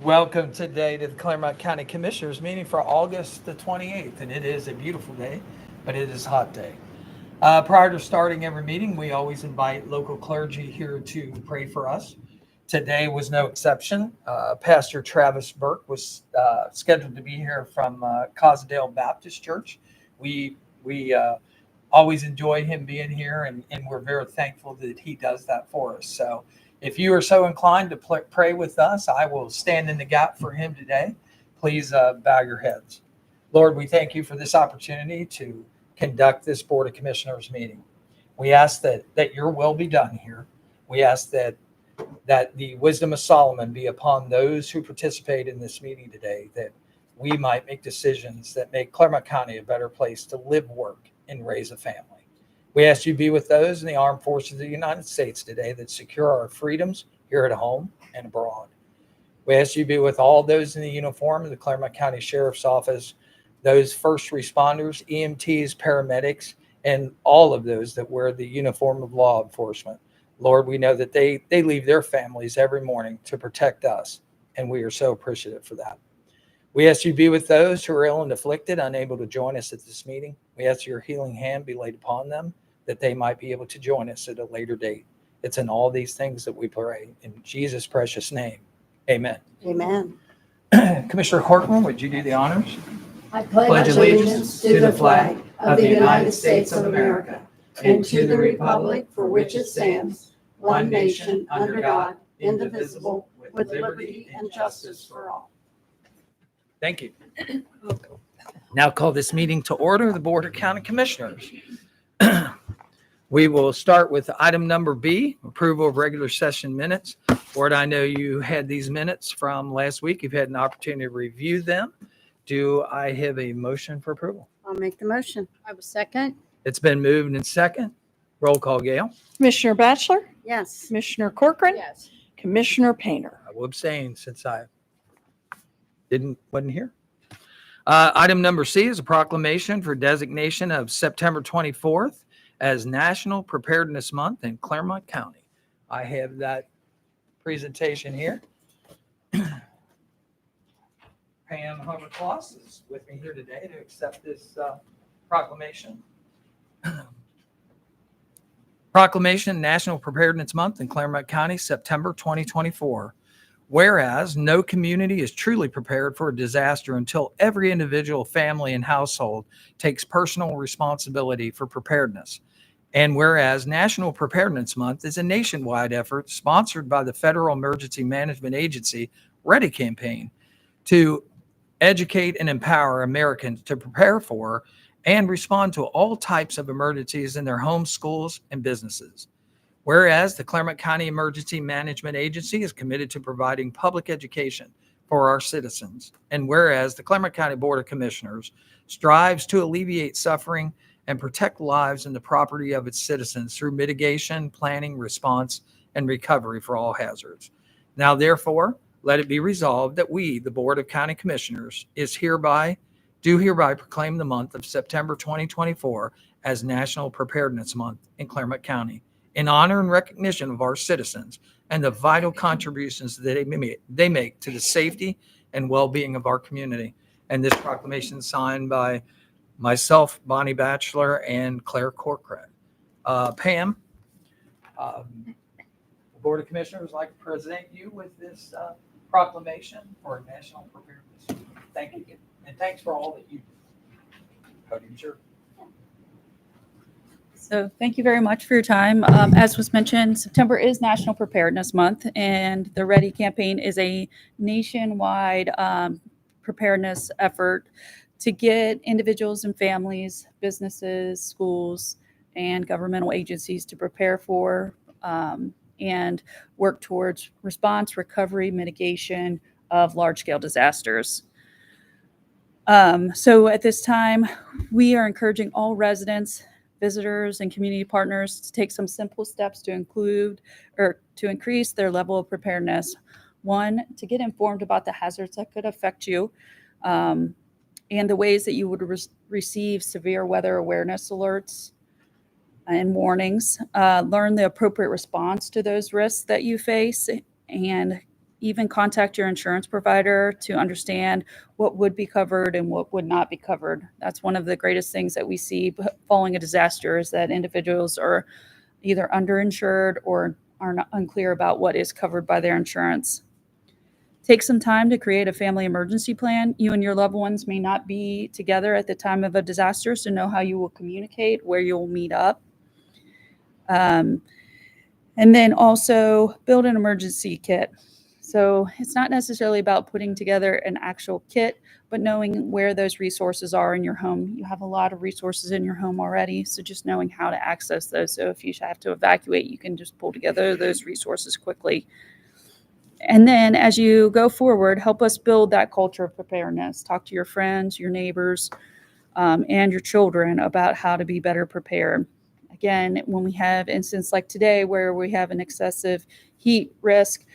Welcome today to the Clermont County Commissioners meeting for August the 28th, and it is a beautiful day, but it is a hot day. Prior to starting every meeting, we always invite local clergy here to pray for us. Today was no exception. Pastor Travis Burke was scheduled to be here from Cosdale Baptist Church. We always enjoy him being here, and we're very thankful that he does that for us. So if you are so inclined to pray with us, I will stand in the gap for him today. Please bow your heads. Lord, we thank you for this opportunity to conduct this Board of Commissioners meeting. We ask that your will be done here. We ask that the wisdom of Solomon be upon those who participate in this meeting today, that we might make decisions that make Clermont County a better place to live, work, and raise a family. We ask you to be with those in the armed forces of the United States today that secure our freedoms here at home and abroad. We ask you to be with all those in the uniform of the Clermont County Sheriff's Office, those first responders, EMTs, paramedics, and all of those that wear the uniform of law enforcement. Lord, we know that they leave their families every morning to protect us, and we are so appreciative for that. We ask you to be with those who are ill and afflicted, unable to join us at this meeting. We ask your healing hand be laid upon them, that they might be able to join us at a later date. It's in all these things that we pray. In Jesus' precious name, amen. Amen. Commissioner Corcoran, would you do the honors? I pledge allegiance to the flag of the United States of America and to the republic for which it stands, one nation, under God, indivisible, with liberty and justice for all. Thank you. Now call this meeting to order, the Board of County Commissioners. We will start with item number B, approval of regular session minutes. Board, I know you had these minutes from last week. You've had an opportunity to review them. Do I have a motion for approval? I'll make the motion. I will second. It's been moved and second. Roll call, Gail. Commissioner Batchelor, Yes. Commissioner Corcoran, Yes. Commissioner Painter. I will abstain since I wasn't here. Item number C is a proclamation for designation of September 24th as National Preparedness Month in Clermont County. I have that presentation here. Pam Hummer-Kloss is with me here today to accept this proclamation. Proclamation, National Preparedness Month in Clermont County, September 2024. Whereas no community is truly prepared for a disaster until every individual, family, and household takes personal responsibility for preparedness. And whereas National Preparedness Month is a nationwide effort sponsored by the Federal Emergency Management Agency READY campaign to educate and empower Americans to prepare for and respond to all types of emergencies in their homes, schools, and businesses. Whereas the Clermont County Emergency Management Agency is committed to providing public education for our citizens. And whereas the Clermont County Board of Commissioners strives to alleviate suffering and protect lives and the property of its citizens through mitigation, planning, response, and recovery for all hazards. Now, therefore, let it be resolved that we, the Board of County Commissioners, do hereby proclaim the month of September 2024 as National Preparedness Month in Clermont County, in honor and recognition of our citizens and the vital contributions that they make to the safety and well-being of our community. And this proclamation is signed by myself, Bonnie Batchelor, and Claire Corcoran. Pam, the Board of Commissioners would like to present you with this proclamation for National Preparedness. Thank you. And thanks for all that you do. Podium's yours. So thank you very much for your time. As was mentioned, September is National Preparedness Month, and the READY campaign is a nationwide preparedness effort to get individuals and families, businesses, schools, and governmental agencies to prepare for and work towards response, recovery, mitigation of large-scale disasters. So at this time, we are encouraging all residents, visitors, and community partners to take some simple steps to increase their level of preparedness. One, to get informed about the hazards that could affect you and the ways that you would receive severe weather awareness alerts and warnings. Learn the appropriate response to those risks that you face, and even contact your insurance provider to understand what would be covered and what would not be covered. That's one of the greatest things that we see following a disaster, is that individuals are either underinsured or are not unclear about what is covered by their insurance. Take some time to create a family emergency plan. You and your loved ones may not be together at the time of a disaster, so know how you will communicate, where you'll meet up. And then also build an emergency kit. So it's not necessarily about putting together an actual kit, but knowing where those resources are in your home. You have a lot of resources in your home already, so just knowing how to access those. So if you have to evacuate, you can just pull together those resources quickly. And then as you go forward, help us build that culture of preparedness. Talk to your friends, your neighbors, and your children about how to be better prepared. Again, when we have instances like today where we have an excessive heat risk,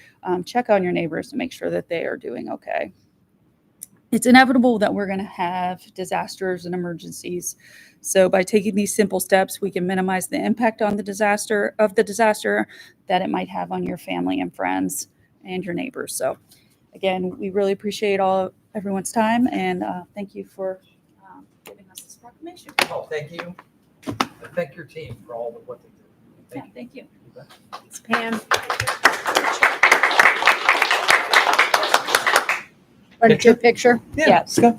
check on your neighbors to make sure that they are doing okay. It's inevitable that we're going to have disasters and emergencies. So by taking these simple steps, we can minimize the impact on the disaster that it might have on your family and friends and your neighbors. So again, we really appreciate everyone's time, and thank you for giving us this proclamation. Oh, thank you. And thank your team for all of what they do. Thank you. It's Pam. Want to do a picture? Yeah, Yeah. let's go.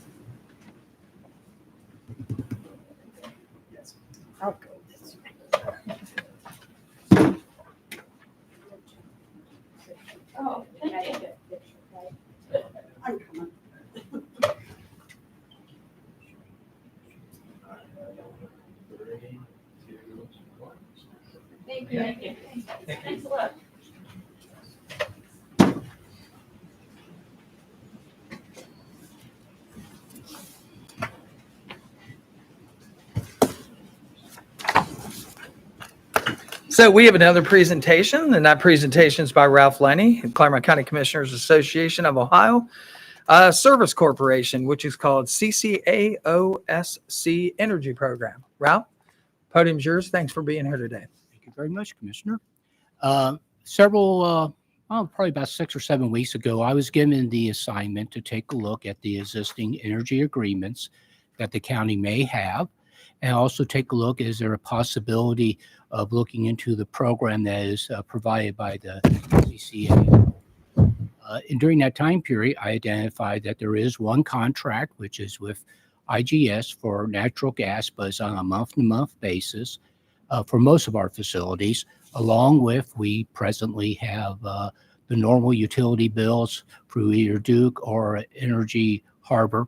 I'll go this way. Oh, thank you. I'm coming. Thank you. Thanks a lot. So we have another presentation, and that presentation is by Ralph Lenny, Clermont County Commissioners Association of Ohio Service Corporation, which is called CCAOSC Energy Program. Ralph, podium's yours. Thanks for being here today. Thank you very much, Commissioner. Probably about 6 or 7 weeks ago, I was given the assignment to take a look at the existing energy agreements that the county may have, and also take a look, is there a possibility of looking into the program that is provided by the CCA. And during that time period, I identified that there is one contract, which is with IGS for natural gas, but it's on a month-to-month basis for most of our facilities, along with we presently have the normal utility bills through either Duke or Energy Harbor,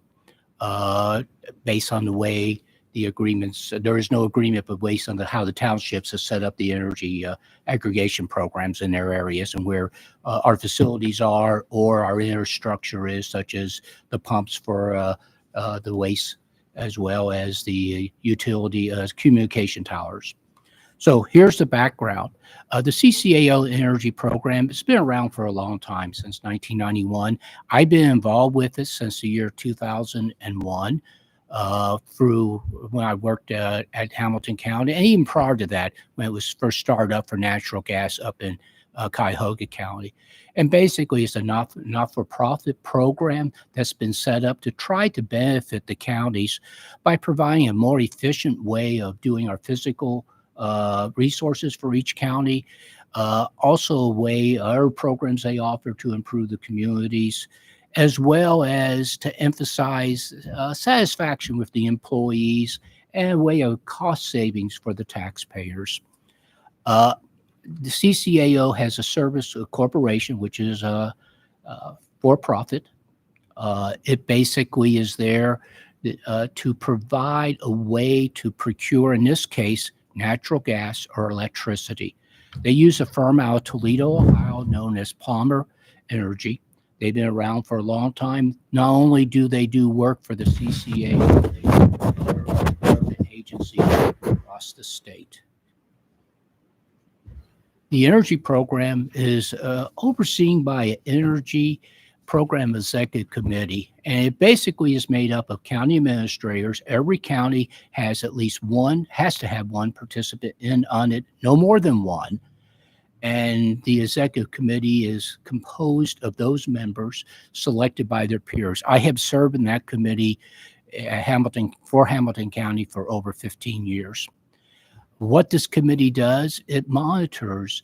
based on the way the agreements, there is no agreement, but based on how the townships have set up the energy aggregation programs in their areas and where our facilities are or our infrastructure is, such as the pumps for the waste, as well as the utility communication towers. So here's the background. The CCAO Energy Program, it's been around for a long time, since 1991. I've been involved with it since the year 2001. Through when I worked at Hamilton County, and even prior to that, when it was first started up for natural gas up in Cuyahoga County. And basically, it's a not-for-profit program that's been set up to try to benefit the counties by providing a more efficient way of doing our physical resources for each county. Also, a way, other programs they offer to improve the communities, as well as to emphasize satisfaction with the employees and a way of cost savings for the taxpayers. The CCAO has a service corporation, which is for profit. It basically is there to provide a way to procure, in this case, natural gas or electricity. They use a firm out of Toledo, Ohio, known as Palmer Energy. They've been around for a long time. Not only do they do work for the CCAO, they do other government agencies across the state. The energy program is overseen by an energy program executive committee, and it basically is made up of county administrators. Every county has at least one, has to have one participant in on it, no more than one. And the executive committee is composed of those members selected by their peers. I have served in that committee at Hamilton County for over 15 years. What this committee does, it monitors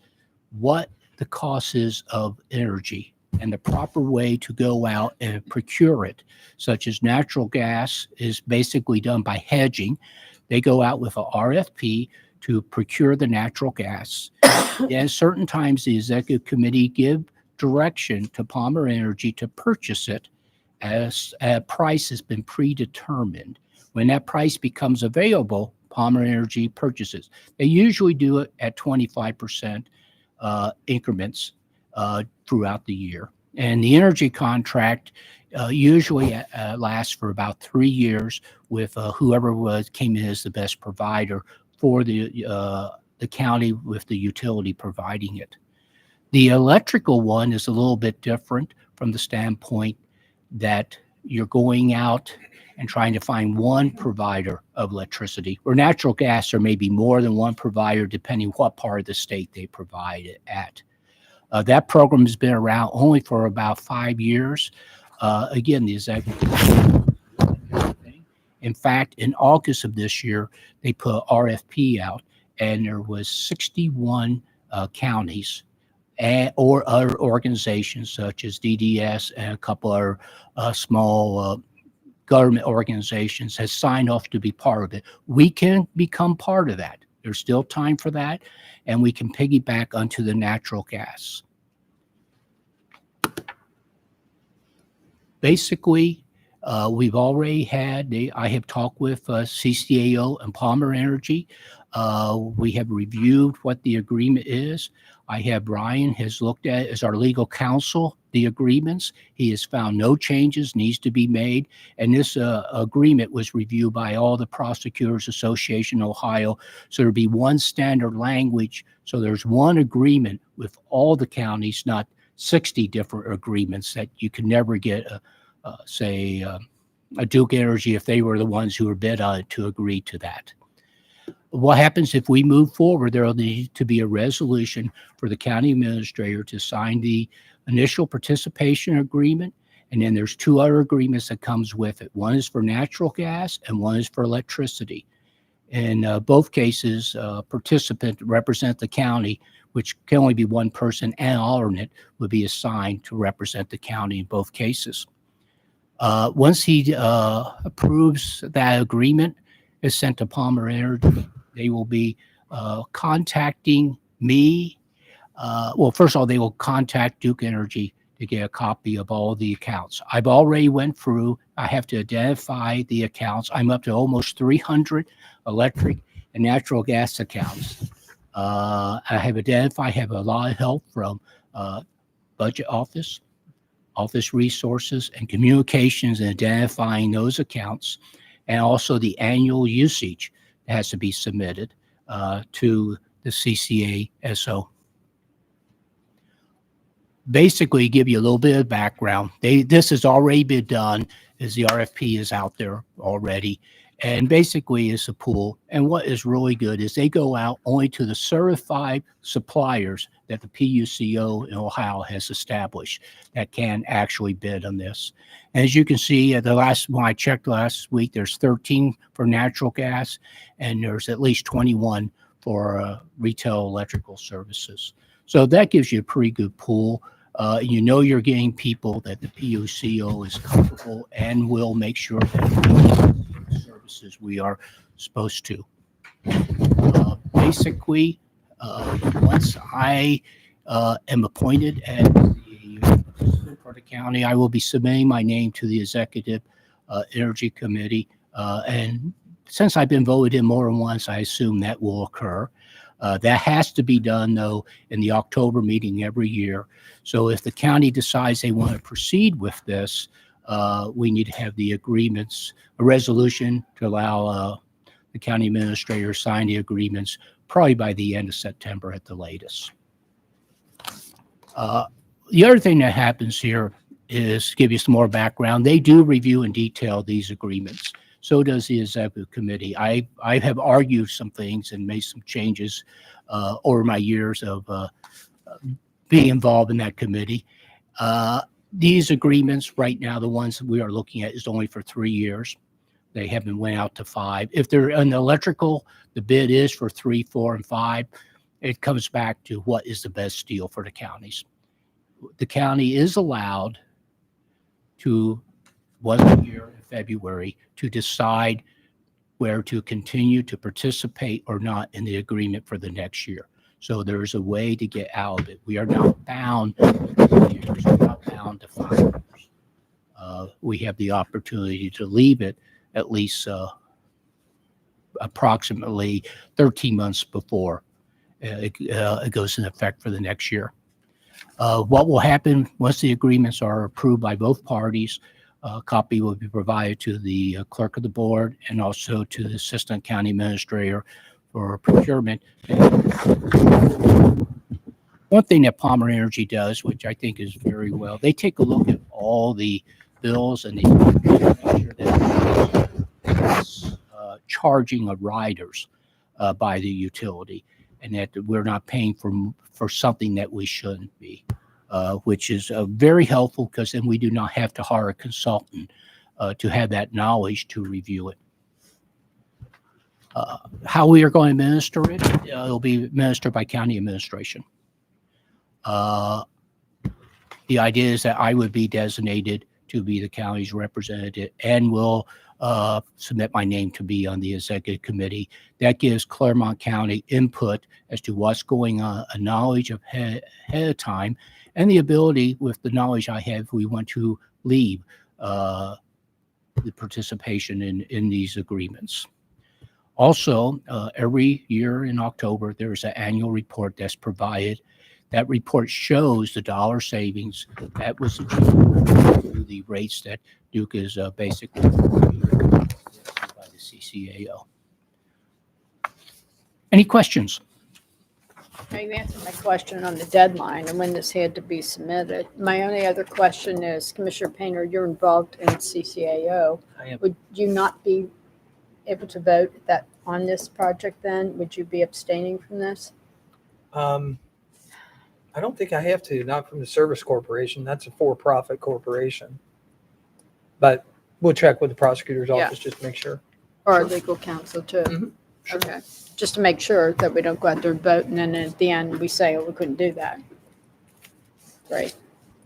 what the cost is of energy and the proper way to go out and procure it, such as natural gas is basically done by hedging. They go out with a RFP to procure the natural gas. And certain times the executive committee give direction to Palmer Energy to purchase it as a price has been predetermined. When that price becomes available, Palmer Energy purchases. They usually do it at 25% increments throughout the year. And the energy contract usually lasts for about 3 years with whoever came in as the best provider for the county with the utility providing it. The electrical one is a little bit different from the standpoint that you're going out and trying to find one provider of electricity. Or natural gas, there may be more than one provider depending what part of the state they provide it at. That program has been around only for about 5 years. Again, the executive. In fact, in August of this year, they put RFP out, and there was 61 counties or other organizations such as DDS and a couple other small government organizations has signed off to be part of it. We can become part of that. There's still time for that, and we can piggyback onto the natural gas. Basically, we've already had, I have talked with CCAO and Palmer Energy. We have reviewed what the agreement is. I have Brian has looked at, as our legal counsel, the agreements. He has found no changes needs to be made. And this agreement was reviewed by all the Prosecutors Association in Ohio. So there'll be one standard language. So there's one agreement with all the counties, not 60 different agreements that you can never get, say, a Duke Energy, if they were the ones who were bid on it, to agree to that. What happens if we move forward? There will need to be a resolution for the county administrator to sign the initial participation agreement. And then there's 2 other agreements that comes with it. One is for natural gas and one is for electricity. In both cases, participant represent the county, which can only be one person, and alternate would be assigned to represent the county in both cases. Once he approves that agreement, it's sent to Palmer Energy. They will be contacting me. Well, first of all, they will contact Duke Energy to get a copy of all the accounts. I've already went through. I have to identify the accounts. I'm up to almost 300 electric and natural gas accounts. I have identified, have a lot of help from budget office resources, and communications, and identifying those accounts, and also the annual usage that has to be submitted to the CCASO. Basically, give you a little bit of background. This has already been done, as the RFP is out there already, and basically it's a pool. And what is really good is they go out only to the certified suppliers that the PUCO in Ohio has established that can actually bid on this. And as you can see, when I checked last week, there's 13 for natural gas, and there's at least 21 for retail electrical services. So that gives you a pretty good pool. You know you're getting people that the PUCO is comfortable and will make sure that the services we are supposed to. Basically, once I am appointed as the for the county, I will be submitting my name to the Executive Energy Committee. And since I've been voted in more than once, I assume that will occur. That has to be done, though, in the October meeting every year. So if the county decides they want to proceed with this, we need to have the agreements, a resolution to allow the county administrator to sign the agreements probably by the end of September at the latest. The other thing that happens here is, to give you some more background, they do review in detail these agreements. So does the executive committee. I have argued some things and made some changes over my years of being involved in that committee. These agreements right now, the ones we are looking at, is only for 3 years. They haven't went out to 5. If they're an electrical, the bid is for 3, 4, and 5. It comes back to what is the best deal for the counties. The county is allowed to, once a year in February, to decide where to continue to participate or not in the agreement for the next year. So there's a way to get out of it. We are not bound to 2 years. We're not bound to 5 years. We have the opportunity to leave it at least approximately 13 months before it goes in effect for the next year. What will happen once the agreements are approved by both parties? A copy will be provided to the clerk of the board and also to the assistant county administrator for procurement. One thing that Palmer Energy does, which I think is very well, they take a look at all the bills and they make sure that charging of riders by the utility, and that we're not paying for something that we shouldn't be, which is very helpful, because then we do not have to hire a consultant to have that knowledge to review it. How we are going to administer it, it'll be administered by county administration. The idea is that I would be designated to be the county's representative and will submit my name to be on the executive committee. That gives Clermont County input as to what's going on, a knowledge of ahead of time, and the ability, with the knowledge I have, if we want to leave the participation in these agreements. Also, every year in October, there's an annual report that's provided. That report shows the dollar savings that was achieved through the rates that Duke is basically by the CCAO. Any questions? Now, you answered my question on the deadline and when this had to be submitted. My only other question is, Commissioner Painter, you're involved in CCAO. I am. Would you not be able to vote on this project then? Would you be abstaining from this? I don't think I have to, not from the Service Corporation. That's a for-profit corporation. But we'll check with the prosecutor's office just to make sure. Or our legal counsel too? Mhm. Sure. Okay, just to make sure that we don't go out there and vote and then at the end we say, oh, we couldn't do that. Right.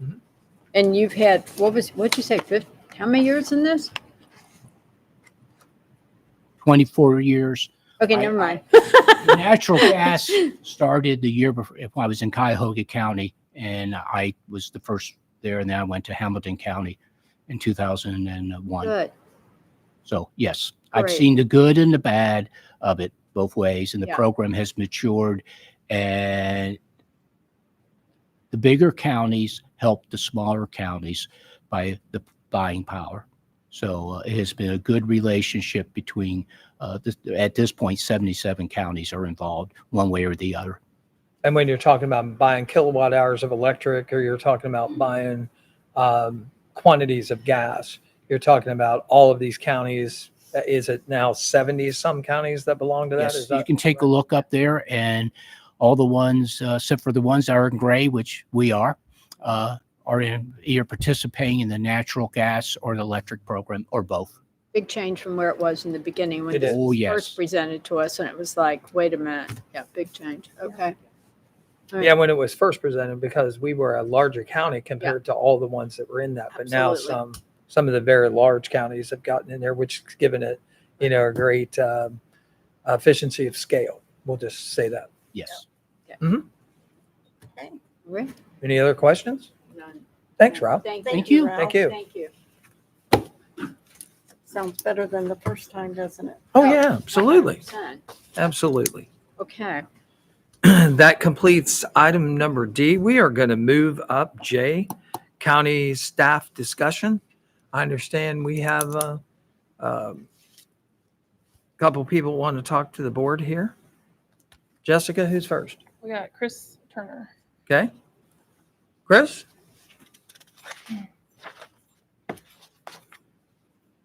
Mhm. And you've had, what'd you say, how many years in this? 24 years. Okay, never mind. Natural gas started the year before, when I was in Cuyahoga County, and I was the first there, and then I went to Hamilton County in 2001. Good. So yes, I've Great. seen the good and the bad of it both ways, and the Yeah. program has matured, and the bigger counties help the smaller counties by the buying power. So it has been a good relationship between, at this point, 77 counties are involved one way or the other. And when you're talking about buying kilowatt hours of electric, or you're talking about buying quantities of gas, you're talking about all of these counties. Is it now 70 some counties that belong to that? Yes, Is that you can take a look up there, and all the ones, except for the ones that are in gray, which we are in either participating in the natural gas or the electric program, or both. Big change from where it was in the beginning when It is. it Oh, was yes. first presented to us and it was like, wait a minute. Yeah, big change. Okay. Yeah, when it was first presented, because we were a larger county compared to all the ones that were in that. But now Absolutely. some of the very large counties have gotten in there, which has given it, a great efficiency of scale. We'll just say that. Yes. Right? Any other questions? None. Thanks, Rob. Thank you. Ralph. Thank you. Thank you. Sounds better than the first time, doesn't it? Oh, yeah, absolutely. 100%. Absolutely. Okay. That completes item number D. We are going to move up J, county staff discussion. I understand we have a couple people want to talk to the board here. Jessica, who's first? We got Chris Turner. Okay. Chris?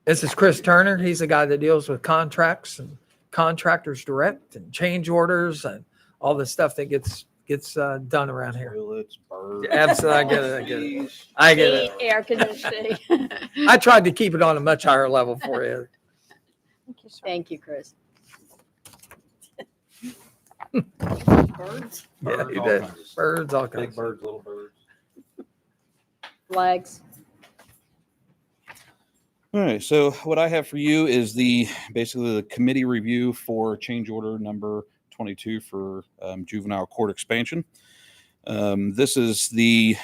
This is Chris Turner. He's the guy that deals with contracts and contractors direct and change orders and all the stuff that gets done around here. Toilets, birds. Absolutely, I get it. Air conditioning. I tried to keep it on a much higher level for you. Thank you, sir. Thank you, Chris. Birds. Yeah, Birds, you all did. kinds. Birds, all Big kinds. birds, little birds. Flags. All right, so what I have for you is basically the committee review for change order number 22 for juvenile court expansion. This is we're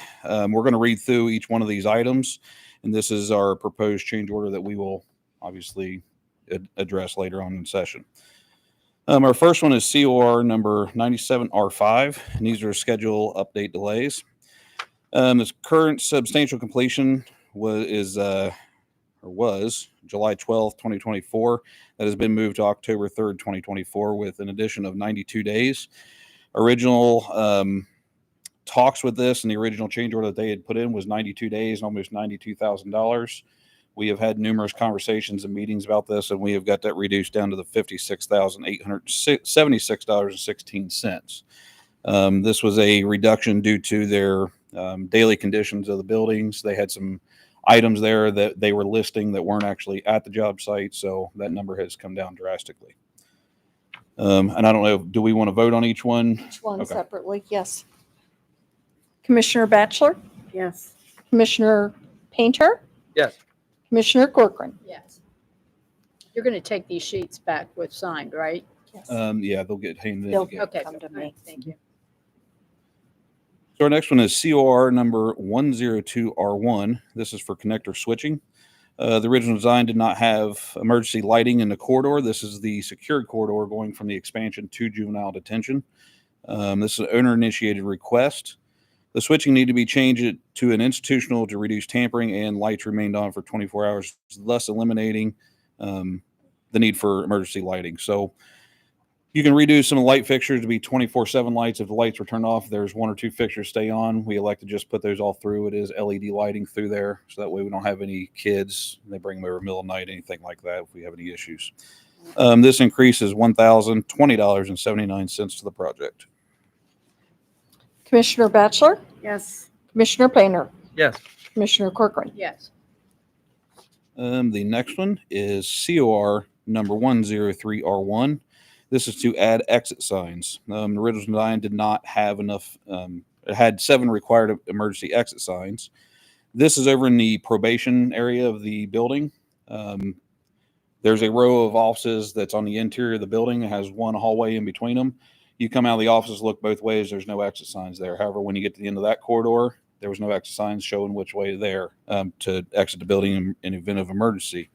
going to read through each one of these items, and this is our proposed change order that we will obviously address later on in session. Our first one is COR number 97R5, and these are schedule update delays. This current substantial completion was July 12th, 2024. That has been moved to October 3rd, 2024, with an addition of 92 days. Original talks with this and the original change order that they had put in was 92 days and almost $92,000. We have had numerous conversations and meetings about this, and we have got that reduced down to the $56,876.16. This was a reduction due to their daily conditions of the buildings. They had some items there that they were listing that weren't actually at the job site, so that number has come down drastically. And I don't know, do we want to vote on each one? Each one Okay. separately, yes. Commissioner Batchelor, Yes. Commissioner Painter, Yes. Commissioner Corcoran. Yes. You're going to take these sheets back with signed, right? Yes. Yeah, they'll get handed in They'll- again. Okay. Come to all right, me. Thank you. So our next one is COR number 102R1. This is for connector switching. The original design did not have emergency lighting in the corridor. This is the secured corridor going from the expansion to juvenile detention. This is an owner-initiated request. The switching need to be changed to an institutional to reduce tampering, and lights remained on for 24 hours, thus eliminating the need for emergency lighting. So you can redo some of the light fixtures to be 24/7 lights. If the lights were turned off, there's one or two fixtures stay on. We elect to just put those all through. It is LED lighting through there, so that way we don't have any kids. They bring them over middle of the night, anything like that, if we have any issues. This increase is $1,020.79 to the project. Commissioner Batchelor, Yes. Commissioner Painter, Yes. Commissioner Corcoran. Yes. The next one is COR number 103R1. This is to add exit signs. The original design did not have enough. It had 7 required emergency exit signs. This is over in the probation area of the building. There's a row of offices that's on the interior of the building. It has one hallway in between them. You come out of the office, look both ways. There's no exit signs there. However, when you get to the end of that corridor, there was no exit signs showing which way there to exit the building in event of emergency.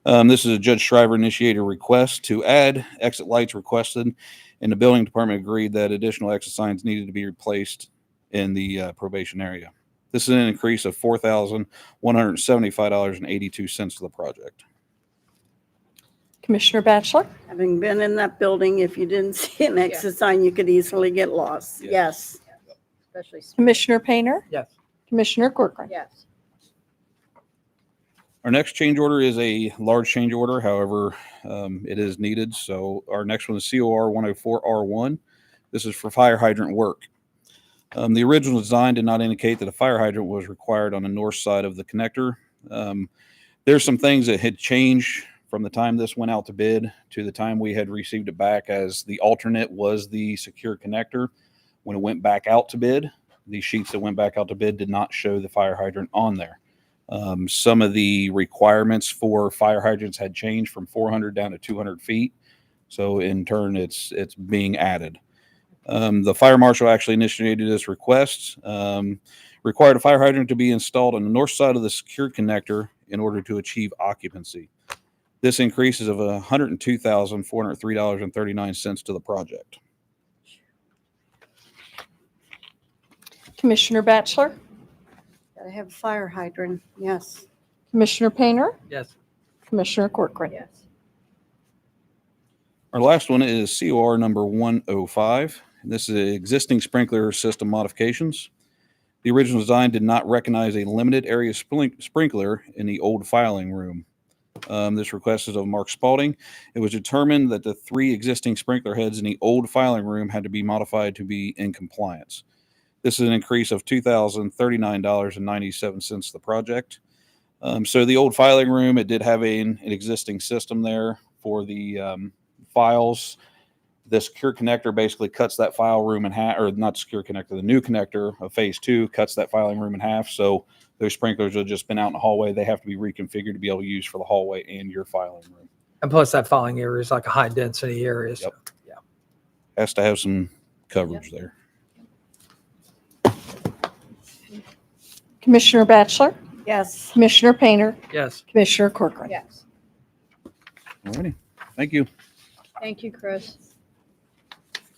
This is a Judge Shriver initiated request to add exit lights requested, and the building department agreed that additional exit signs needed to be replaced in the probation area. This is an increase of $4,175.82 to the project. Commissioner Batchelor, Having been in that building, if you didn't see an exit sign, you could easily get lost. Yes. Yes. Especially. Commissioner Painter, Yes. Commissioner Corcoran. Yes. Our next change order is a large change order. However, it is needed. So our next one is COR 104R1. This is for fire hydrant work. The original design did not indicate that a fire hydrant was required on the north side of the connector. There's some things that had changed from the time this went out to bid to the time we had received it back, as the alternate was the secure connector. When it went back out to bid, the sheets that went back out to bid did not show the fire hydrant on there. Some of the requirements for fire hydrants had changed from 400 down to 200 feet. So in turn, it's being added. The fire marshal actually initiated this request, required a fire hydrant to be installed on the north side of the secured connector in order to achieve occupancy. This increases of $102,403.39 to the project. Commissioner Batchelor, Gotta have a fire hydrant. Yes. Commissioner Painter, Yes. Commissioner Corcoran. Yes. Our last one is COR number 105. This is existing sprinkler system modifications. The original design did not recognize a limited area sprinkler in the old filing room. This request is of Mark Spalding. It was determined that the 3 existing sprinkler heads in the old filing room had to be modified to be in compliance. This is an increase of $2,039.97 to the project. So the old filing room, it did have an existing system there for the files. The secure connector basically cuts that file room in half, or not secure connector, the new connector of phase 2 cuts that filing room in half. So those sprinklers have just been out in the hallway. They have to be reconfigured to be able to use for the hallway and your filing room. And plus that filing area is like a high density area. So, Yep. Has to have some coverage there. Commissioner Batchelor, Yes. Commissioner Painter, yes. Commissioner Corcoran. Yes. Alrighty. Thank you. Thank you, Chris.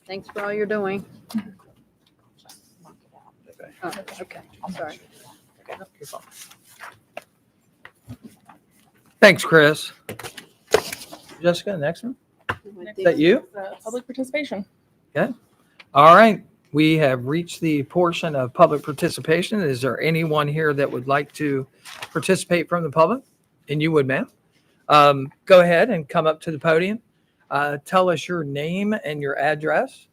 Thanks for all you're doing. Oh, okay, sorry. Thanks, Chris. Jessica, next one. Is that you? Public participation. All right. We have reached the portion of public participation. Is there anyone here that would like to participate from the public? And you would, ma'am. Go ahead and come up to the podium. Tell us your name and your address.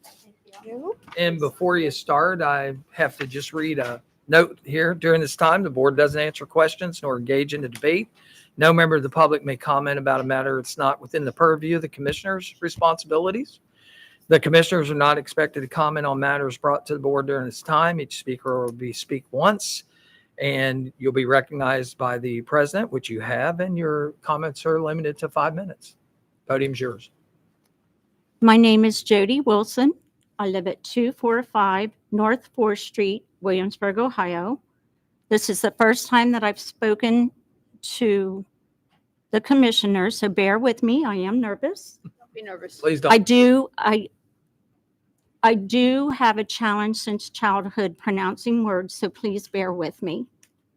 And before you start, I have to just read a note here. During this time, the board doesn't answer questions nor engage in the debate. No member of the public may comment about a matter that's not within the purview of the commissioner's responsibilities. The commissioners are not expected to comment on matters brought to the board during this time. Each speaker will speak once, and you'll be recognized by the president, which you have, and your comments are limited to 5 minutes. Podium's yours. My name is Jody Wilson. I live at 245 North 4th Street, Williamsburg, Ohio. This is the first time that I've spoken to the commissioner, so bear with me. I am nervous. Don't be nervous. Please I don't. do have a challenge since childhood pronouncing words, so please bear with me.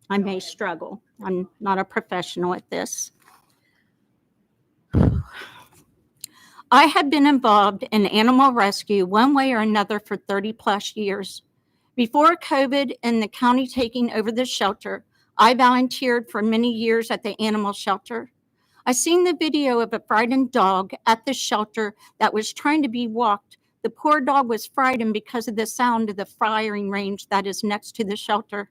I may struggle. I'm not a professional at this. I have been involved in animal rescue one way or another for 30 plus years. Before COVID and the county taking over the shelter, I volunteered for many years at the animal shelter. I seen the video of a frightened dog at the shelter that was trying to be walked. The poor dog was frightened because of the sound of the firing range that is next to the shelter.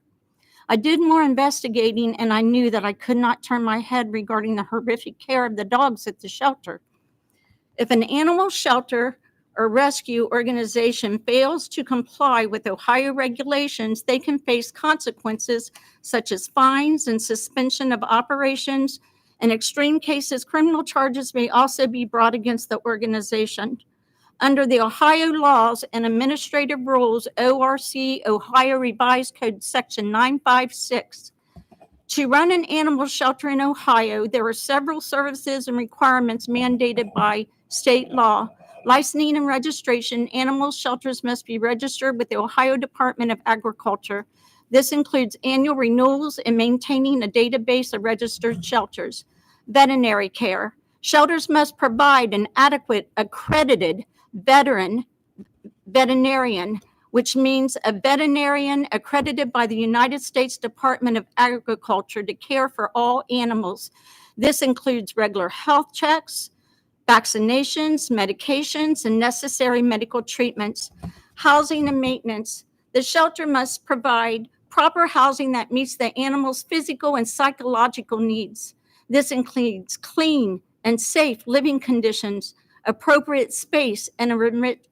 I did more investigating and I knew that I could not turn my head regarding the horrific care of the dogs at the shelter. If an animal shelter or rescue organization fails to comply with Ohio regulations, they can face consequences such as fines and suspension of operations. In extreme cases, criminal charges may also be brought against the organization. Under the Ohio laws and administrative rules, ORC Ohio Revised Code Section 956, to run an animal shelter in Ohio, there are several services and requirements mandated by state law. Licensing and registration, animal shelters must be registered with the Ohio Department of Agriculture. This includes annual renewals and maintaining a database of registered shelters. Veterinary care. Shelters must provide an adequate accredited veterinarian, which means a veterinarian accredited by the United States Department of Agriculture to care for all animals. This includes regular health checks, vaccinations, medications, and necessary medical treatments. Housing and maintenance. The shelter must provide proper housing that meets the animal's physical and psychological needs. This includes clean and safe living conditions, appropriate space, and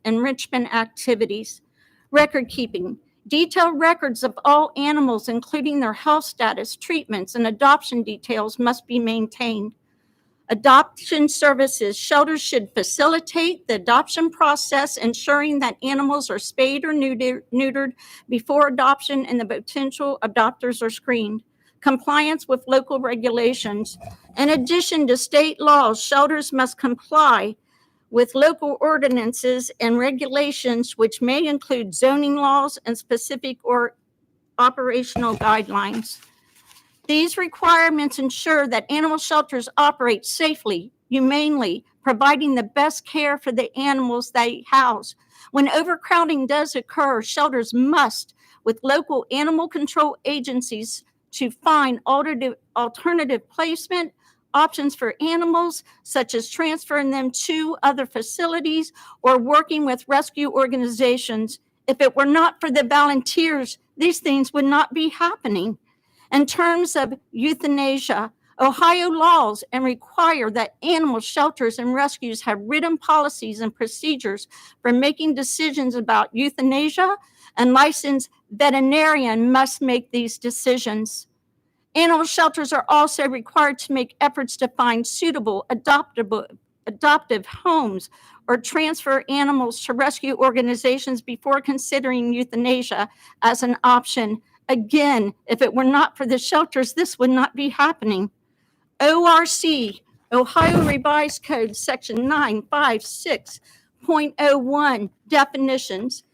enrichment activities. Record keeping. Detailed records of all animals, including their health status, treatments, and adoption details, must be maintained. Adoption services. Shelters should facilitate the adoption process, ensuring that animals are spayed or neutered before adoption and the potential adopters are screened. Compliance with local regulations. In addition to state laws, shelters must comply with local ordinances and regulations, which may include zoning laws and specific or operational guidelines. These requirements ensure that animal shelters operate safely, humanely, providing the best care for the animals they house. When overcrowding does occur, shelters must, with local animal control agencies, to find alternative placement, options for animals, such as transferring them to other facilities or working with rescue organizations. If it were not for the volunteers, these things would not be happening. In terms of euthanasia, Ohio laws and require that animal shelters and rescues have written policies and procedures for making decisions about euthanasia, and licensed veterinarian must make these decisions. Animal shelters are also required to make efforts to find suitable adoptive homes or transfer animals to rescue organizations before considering euthanasia as an option. Again, if it were not for the shelters, this would not be happening. ORC, Ohio Revised Code, Section 956.01, definitions.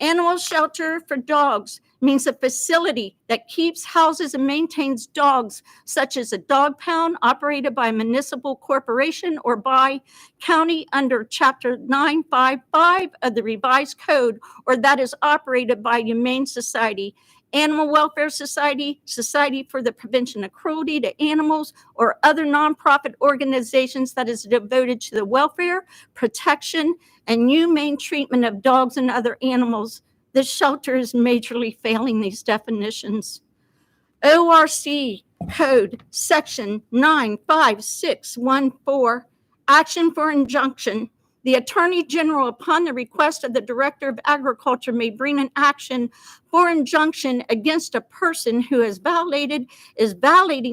Animal shelter for dogs means a facility that keeps, houses, and maintains dogs, such as a dog pound operated by a municipal corporation or by county under Chapter 955 of the Revised Code, or that is operated by Humane Society, Animal Welfare Society, Society for the Prevention of Cruelty to Animals, or other nonprofit organizations that is devoted to the welfare, protection, and humane treatment of dogs and other animals. The shelter is majorly failing these definitions. ORC Code Section 95614, action for injunction. The Attorney General, upon the request of the Director of Agriculture, may bring an action for injunction against a person who is violating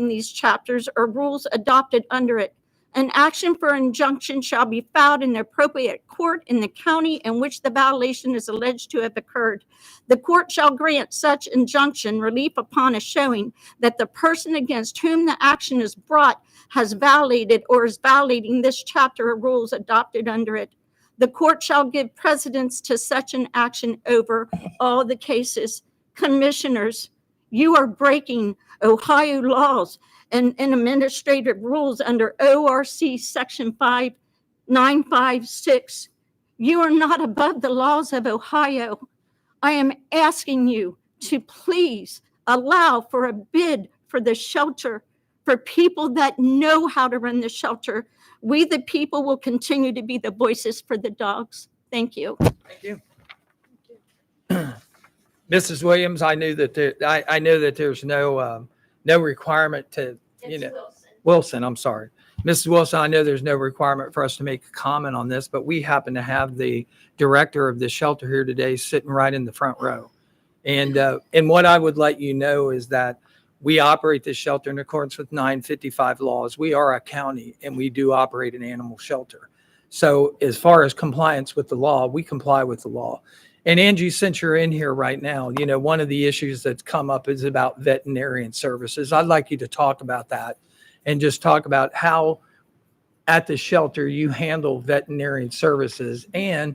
these chapters or rules adopted under it. An action for injunction shall be filed in the appropriate court in the county in which the violation is alleged to have occurred. The court shall grant such injunction relief upon a showing that the person against whom the action is brought has violated or is violating this chapter or rules adopted under it. The court shall give precedence to such an action over all the cases. Commissioners, you are breaking Ohio laws and administrative rules under ORC Section 5956. You are not above the laws of Ohio. I am asking you to please allow for a bid for the shelter for people that know how to run the shelter. We, the people, will continue to be the voices for the dogs. Thank you. Thank you. Mrs. Williams, I know that there's no requirement to, Wilson, I'm sorry. Mrs. Wilson, I know there's no requirement for us to make a comment on this, but we happen to have the director of the shelter here today sitting right in the front row. And what I would let you know is that we operate this shelter in accordance with 955 laws. We are a county and we do operate an animal shelter. So as far as compliance with the law, we comply with the law. And Angie, since you're in here right now, one of the issues that's come up is about veterinarian services. I'd like you to talk about that and just talk about how at the shelter you handle veterinarian services and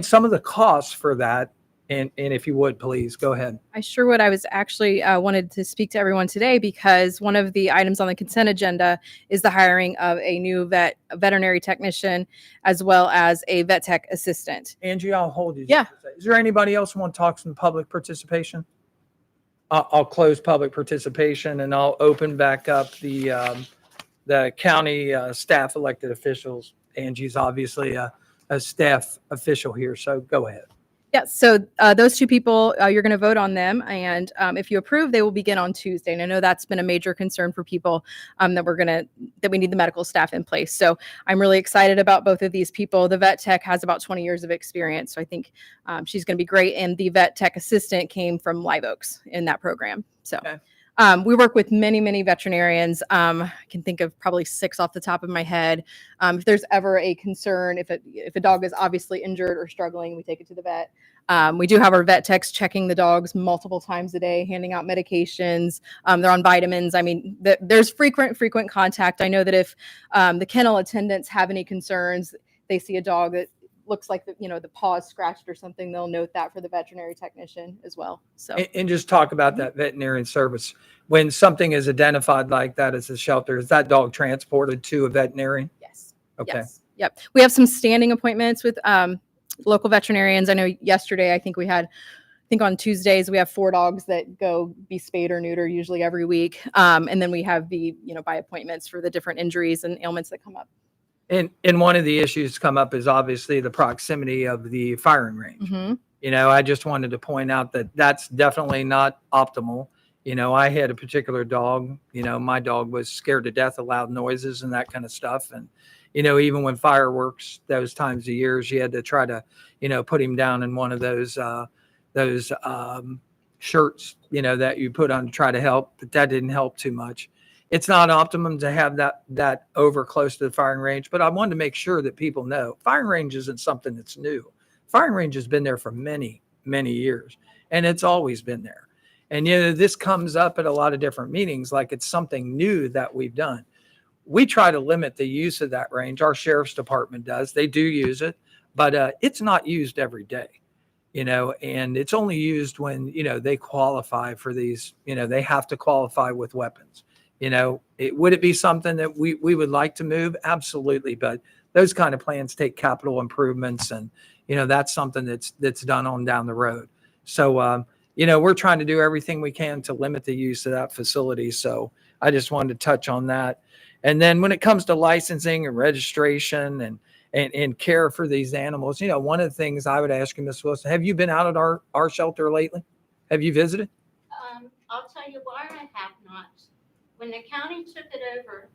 some of the costs for that. And if you would, please go ahead. I sure would. I was actually wanted to speak to everyone today because one of the items on the consent agenda is the hiring of a new veterinary technician as well as a vet tech assistant. Angie, I'll hold you. Yeah. Is there anybody else who want to talk some public participation? I'll close public participation and I'll open back up the county staff elected officials. Angie's obviously a staff official here, so go ahead. Yeah, so those two people, you're going to vote on them, and if you approve, they will begin on Tuesday. And I know that's been a major concern for people that we need the medical staff in place. So I'm really excited about both of these people. The vet tech has about 20 years of experience, so I think she's going to be great. And the vet tech assistant came from Live Oaks in that program. So. Okay. We work with many, many veterinarians. I can think of probably 6 off the top of my head. If there's ever a concern, if a dog is obviously injured or struggling, we take it to the vet. We do have our vet techs checking the dogs multiple times a day, handing out medications. They're on vitamins. I mean, there's frequent contact. I know that if the kennel attendants have any concerns, they see a dog that looks like the paw is scratched or something, they'll note that for the veterinary technician as well. So and just talk about that veterinarian service. When something is identified like that as a shelter, is that dog transported to a veterinarian? Yes. Okay. Yes. Yep. We have some standing appointments with local veterinarians. I know yesterday I think we had think on Tuesdays we have 4 dogs that go be spayed or neutered usually every week. And then we have the, by appointments for the different injuries and ailments that come up. And one of the issues come up is obviously the proximity of the firing range. I just wanted to point out that that's definitely not optimal. I had a particular dog, my dog was scared to death of loud noises and that kind of stuff. And, even when fireworks, those times of years, you had to try to, put him down in one of those shirts, that you put on to try to help, but that didn't help too much. It's not optimum to have that over close to the firing range, but I wanted to make sure that people know firing range isn't something that's new. Firing range has been there for many, many years, and it's always been there. And, this comes up at a lot of different meetings, like it's something new that we've done. We try to limit the use of that range. Our sheriff's department does. They do use it, but it's not used every day, and it's only used when, they qualify for these, they have to qualify with weapons. Would it be something that we would like to move? Absolutely. But those kind of plans take capital improvements, and, that's something that's done on down the road. So, we're trying to do everything we can to limit the use of that facility. So I just wanted to touch on that. And then when it comes to licensing and registration and care for these animals, one of the things I would ask you, Ms. Wilson, have you been out at our shelter lately? Have you visited? I'll tell you why I have not. When the county took it over,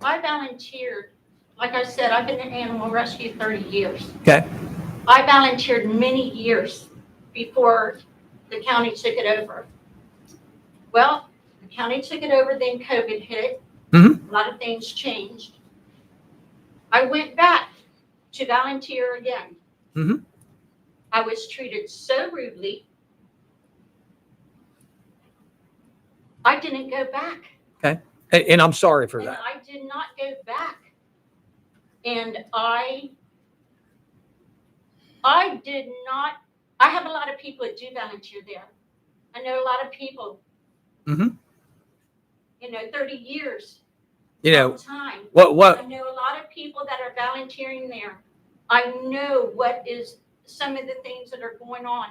I volunteered. Like I said, I've been in animal rescue 30 years. Okay. I volunteered many years before the county took it over. Well, the county took it over, then COVID hit. A lot of things changed. I went back to volunteer again. I was treated so rudely. I didn't go back. Okay. And I'm sorry for that. I did not go back. And I did not. I have a lot of people that do volunteer there. I know a lot of people. 30 years. Time. What? I know a lot of people that are volunteering there. I know what is some of the things that are going on.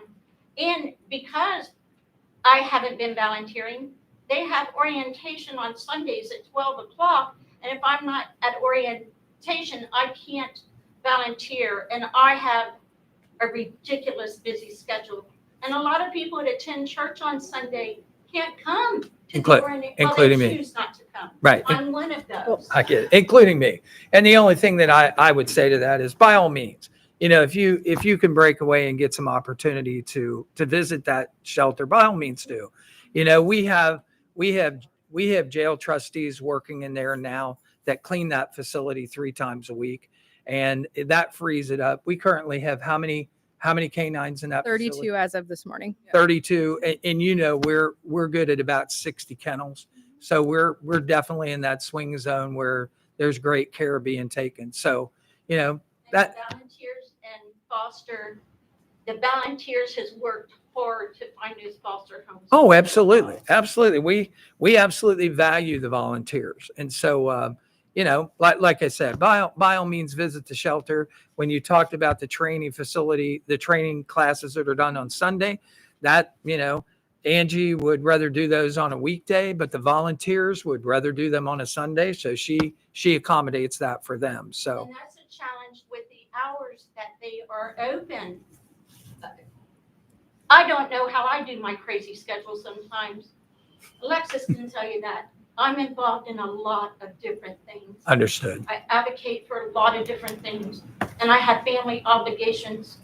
And because I haven't been volunteering, they have orientation on Sundays at 12 o'clock. And if I'm not at orientation, I can't volunteer. And I have a ridiculous busy schedule. And a lot of people that attend church on Sunday can't come to including me. Choose not to come. Right. I'm one of those. I get it, including me. And the only thing that I would say to that is, by all means, if you can break away and get some opportunity to visit that shelter, by all means do. We have jail trustees working in there now that clean that facility 3 times a week, and that frees it up. We currently have how many canines in that 32 facility? as of this morning. 32, and we're good at about 60 kennels. So we're definitely in that swing zone where there's great care being taken. So, that the volunteers and foster, the volunteers has worked hard to find those foster homes. Oh, absolutely. Absolutely. We absolutely value the volunteers. And so, like I said, by all means, visit the shelter. When you talked about the training facility, the training classes that are done on Sunday, that, Angie would rather do those on a weekday, but the volunteers would rather do them on a Sunday. So she accommodates that for them. So and that's a challenge with the hours that they are open. I don't know how I do my crazy schedule sometimes. Alexis can tell you that. I'm involved in a lot of different things. Understood. I advocate for a lot of different things. And I have family obligations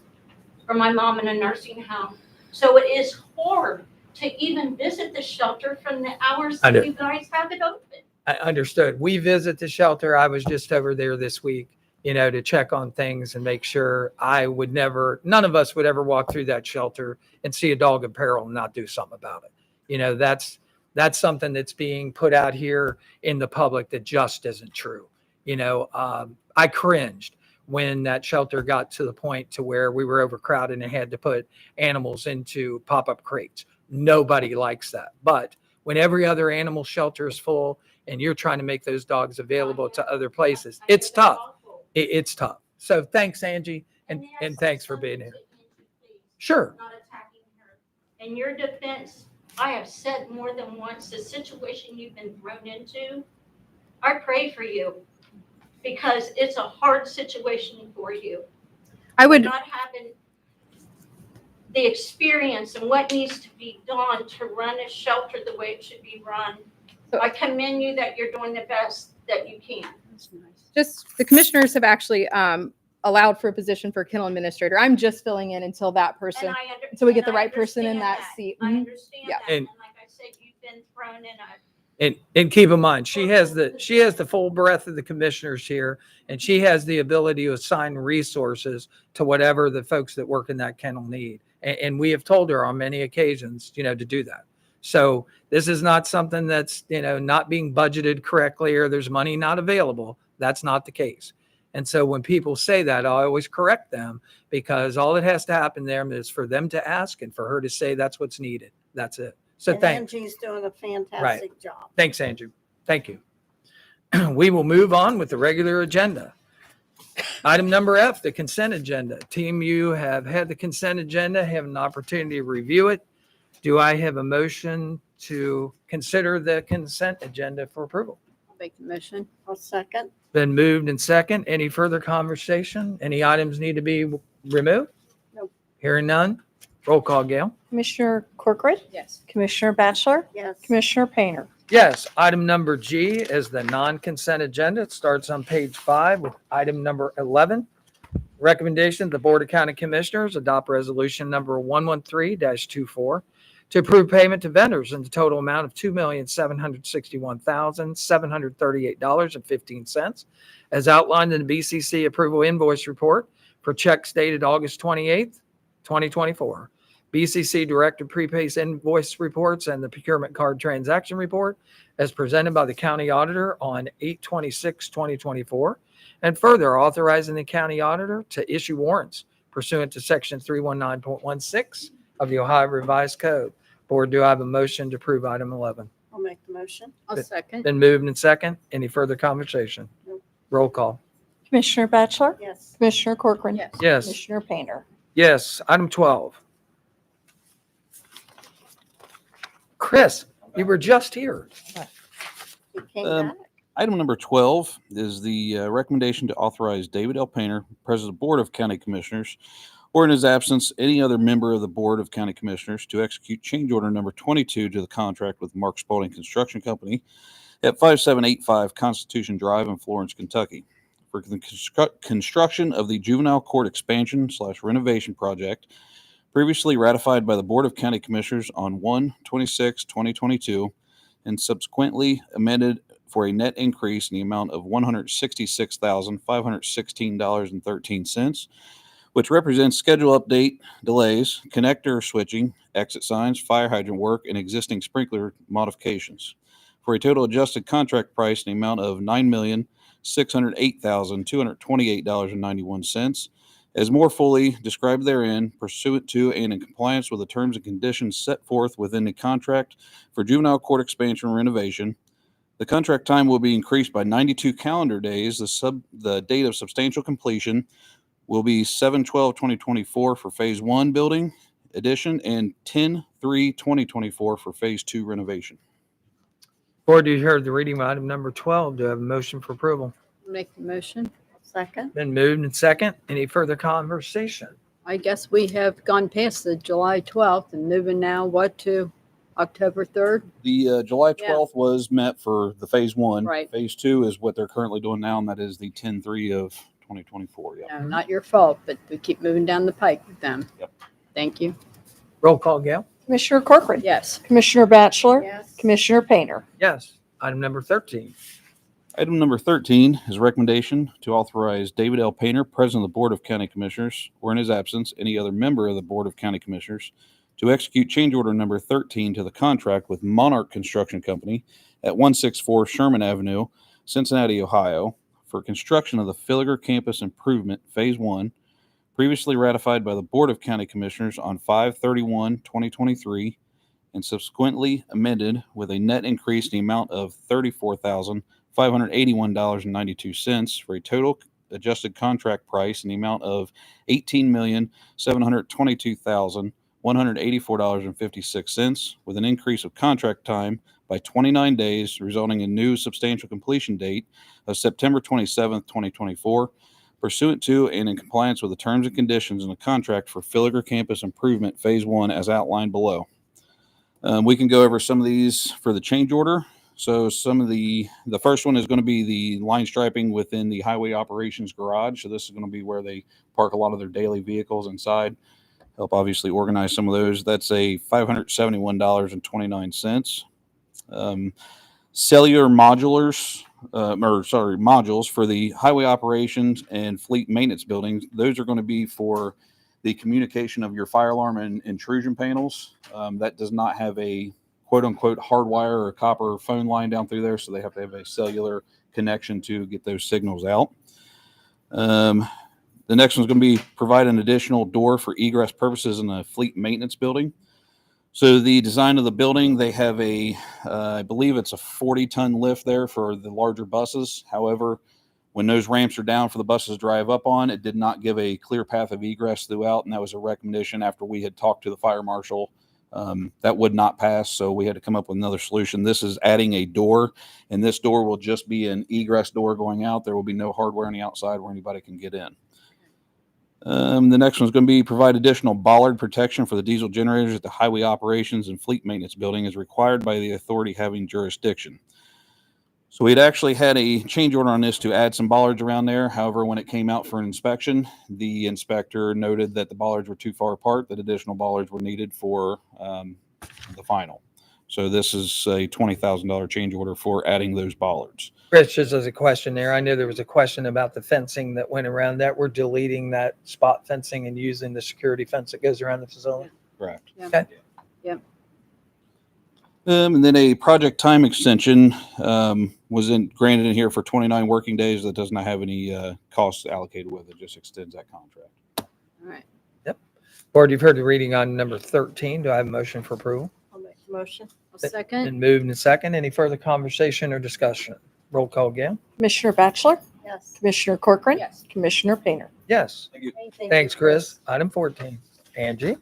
for my mom in a nursing home. So it is hard to even visit the shelter from the hours that you guys have it open. I understood. We visit the shelter. I was just over there this week, to check on things and make sure none of us would ever walk through that shelter and see a dog in peril and not do something about it. That's something that's being put out here in the public that just isn't true. I cringed when that shelter got to the point to where we were overcrowded and had to put animals into pop-up crates. Nobody likes that. But when every other animal shelter is full and you're trying to make those dogs available to other places, it's tough. It's tough. So thanks, Angie. And thanks for being here. Sure. Not attacking her. in your defense, I have said more than once, the situation you've been thrown into, I pray for you because it's a hard situation for you. I would, Not having the experience and what needs to be done to run a shelter the way it should be run. I commend you that you're doing the best that you can. just, the commissioners have actually allowed for a position for kennel administrator. I'm just filling in until that person, until we get the right person in that seat. I Mhm. understand Yeah. that. And like I said, you've been thrown in a And keep in mind, she has the full breadth of the commissioners here, and she has the ability to assign resources to whatever the folks that work in that kennel need. And we have told her on many occasions, to do that. So this is not something that's, not being budgeted correctly or there's money not available. That's not the case. And so when people say that, I always correct them because all that has to happen there is for them to ask and for her to say that's what's needed. That's it. So And thanks. Angie's doing a fantastic job. Thanks, Andrew. Thank you. We will move on with the regular agenda. Item number F, the consent agenda. Team, you have had the consent agenda, have an opportunity to review it. Do I have a motion to consider the consent agenda for approval? I'll make the motion. I'll second. Been moved and second. Any further conversation? Any items need to be removed? Nope. Hearing none. Roll call, Gail. Commissioner Corcoran, Yes. Commissioner Batchelor, Yes. Commissioner Painter. Yes, item number G is the non-consent agenda. It starts on page 5 with item number 11. Recommendation, the Board of County Commissioners adopt resolution number 113-24 to approve payment to vendors in the total amount of $2,761,738.15 as outlined in the BCC approval invoice report for checks dated August 28th, 2024. BCC Director prepays invoice reports and the procurement card transaction report as presented by the county auditor on 8/26/2024, and further authorizing the county auditor to issue warrants pursuant to section 319.16 of the Ohio Revised Code. Board, do I have a motion to approve item 11? I'll make the motion. I'll second. Been moved and second. Any further conversation? Nope. Roll call. Commissioner Batchelor, Yes. Commissioner Corcoran. Yes. Yes. Commissioner Painter. Yes. Item 12. Chris, you were just here. He came Um, back. Item number 12 is the recommendation to authorize David L. Painter, President of the Board of County Commissioners, or in his absence, any other member of the Board of County Commissioners to execute change order number 22 to the contract with Mark Spalding Construction Company at 5785 Constitution Drive in Florence, Kentucky for the construction of the Juvenile Court expansion / renovation project previously ratified by the Board of County Commissioners on 1/26/2022 and subsequently amended for a net increase in the amount of $166,516.13, which represents schedule update delays, connector switching, exit signs, fire hydrant work, and existing sprinkler modifications, for a total adjusted contract price in the amount of $9,608,228.91, as more fully described therein, pursuant to and in compliance with the terms and conditions set forth within the contract for juvenile court expansion and renovation. The contract time will be increased by 92 calendar days. The date of substantial completion will be 7/12/2024 for Phase 1 building addition and 10/3/2024 for Phase 2 renovation. Board, you heard the reading of item number 12. Do I have a motion for approval? Make the motion. Second. Been moved and second. Any further conversation? I guess we have gone past the July 12th and moving now to October 3rd? The July Yeah. 12th was met for the Phase 1. Right. Phase 2 is what they're currently doing now, and that is the 10/3/2024. Yeah. No, not your fault, but we keep moving down the pike with them. Yep. Thank you. Roll call, Gail. Commissioner Corcoran. Yes. Commissioner Batchelor. Yes. Commissioner Painter. Yes. Item number 13. Item number 13 is a recommendation to authorize David L. Painter, President of the Board of County Commissioners, or in his absence, any other member of the Board of County Commissioners, to execute change order number 13 to the contract with Monarch Construction Company at 164 Sherman Avenue, Cincinnati, Ohio, for construction of the Filliger Campus Improvement Phase 1, previously ratified by the Board of County Commissioners on 5/31/2023, and subsequently amended with a net increase in the amount of $34,581.92 for a total adjusted contract price in the amount of $18,722,100 $184.56, with an increase of contract time by 29 days, resulting in new substantial completion date of September 27th, 2024, pursuant to and in compliance with the terms and conditions in the contract for Filliger Campus Improvement Phase 1 as outlined below. We can go over some of these for the change order. So some of the first one is going to be the line striping within the highway operations garage. So this is going to be where they park a lot of their daily vehicles inside. Help obviously organize some of those. That's a $571.29. Cellular modules for the highway operations and fleet maintenance buildings. Those are going to be for the communication of your fire alarm and intrusion panels. That does not have a quote unquote hardwire or copper phone line down through there, so they have to have a cellular connection to get those signals out. The next one's going to be provide an additional door for egress purposes in a fleet maintenance building. So the design of the building, they have I believe it's a 40-ton lift there for the larger buses. However, when those ramps are down for the buses to drive up on, it did not give a clear path of egress throughout, and that was a recommendation after we had talked to the fire marshal. That would not pass, so we had to come up with another solution. This is adding a door, and this door will just be an egress door going out. There will be no hardware on the outside where anybody can get in. The next one is going to be provide additional bollard protection for the diesel generators at the highway operations and fleet maintenance building as required by the authority having jurisdiction. So we had actually had a change order on this to add some bollards around there. However, when it came out for an inspection, the inspector noted that the bollards were too far apart, that additional bollards were needed for the final. So this is a $20,000 change order for adding those bollards. Rich, just as a question there, I know there was a question about the fencing that went around that. We're deleting that spot fencing and using the security fence that goes around the facility. Correct. Yeah. Okay. Yep. And then a project time extension was granted in here for 29 working days. That does not have any costs allocated with it. Just extends that contract. All right. Board, you've heard the reading on number 13. Do I have a motion for approval? I'll make a motion. I'll second. Been moved and second. Any further conversation or discussion? Roll call again. Commissioner Batchelor, Yes. Commissioner Corcoran, Yes. Commissioner Painter. Yes. Thank you, Thanks, Chris. Item 14. Angie?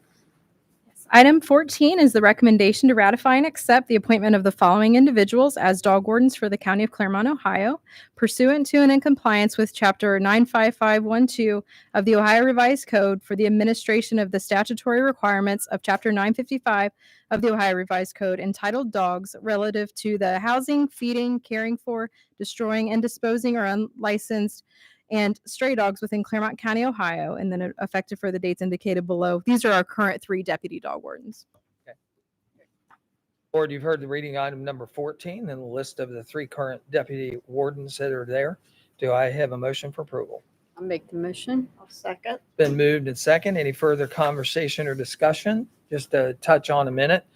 Item 14 is the recommendation to ratify and accept the appointment of the following individuals as dog wardens for the County of Clermont, Ohio, pursuant to and in compliance with Chapter 95512 of the Ohio Revised Code for the administration of the statutory requirements of Chapter 955 of the Ohio Revised Code entitled Dogs relative to the housing, feeding, caring for, destroying, and disposing or unlicensed and stray dogs within Clermont County, Ohio, and then effective for the dates indicated below. These are our current 3 deputy dog wardens. Board, you've heard the reading item number 14 and the list of the 3 current deputy wardens that are there. Do I have a motion for approval? I'll make the motion. I'll second. Been moved and second. Any further conversation or discussion? Just to touch on a minute.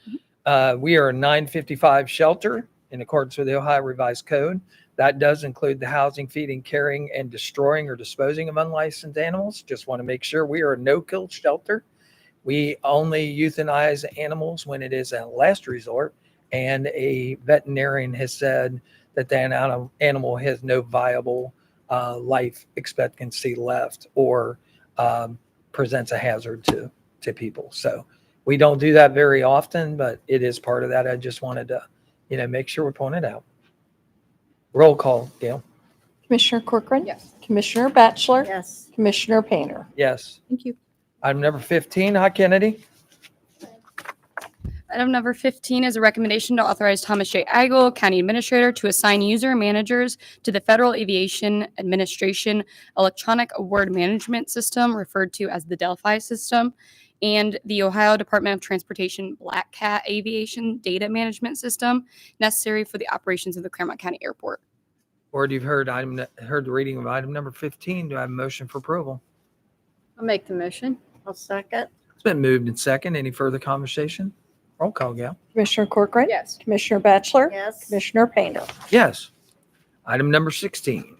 We are a 955 shelter in accordance with the Ohio Revised Code. That does include the housing, feeding, carrying, and destroying or disposing of unlicensed animals. Just want to make sure we are a no-kill shelter. We only euthanize animals when it is a last resort, and a veterinarian has said that the animal has no viable life expectancy left or presents a hazard to people. So we don't do that very often, but it is part of that. I just wanted to, make sure we point it out. Roll call, Gail. Commissioner Corcoran, Yes. Commissioner Batchelor, Yes. Commissioner Painter. Yes. Thank you. Item number 15, hi, Kennedy. Item number 15 is a recommendation to authorize Thomas J. Agel, County Administrator, to assign user managers to the Federal Aviation Administration Electronic Award Management System, referred to as the Delphi system, and the Ohio Department of Transportation Black Cat Aviation Data Management System necessary for the operations of the Clermont County Airport. Board, you've heard the reading of item number 15. Do I have a motion for approval? I'll make the motion. I'll second. It's been moved and second. Any further conversation? Roll call, Gail. Commissioner Corcoran, Yes. Commissioner Batchelor, Yes. Commissioner Painter. Yes. Item number 16.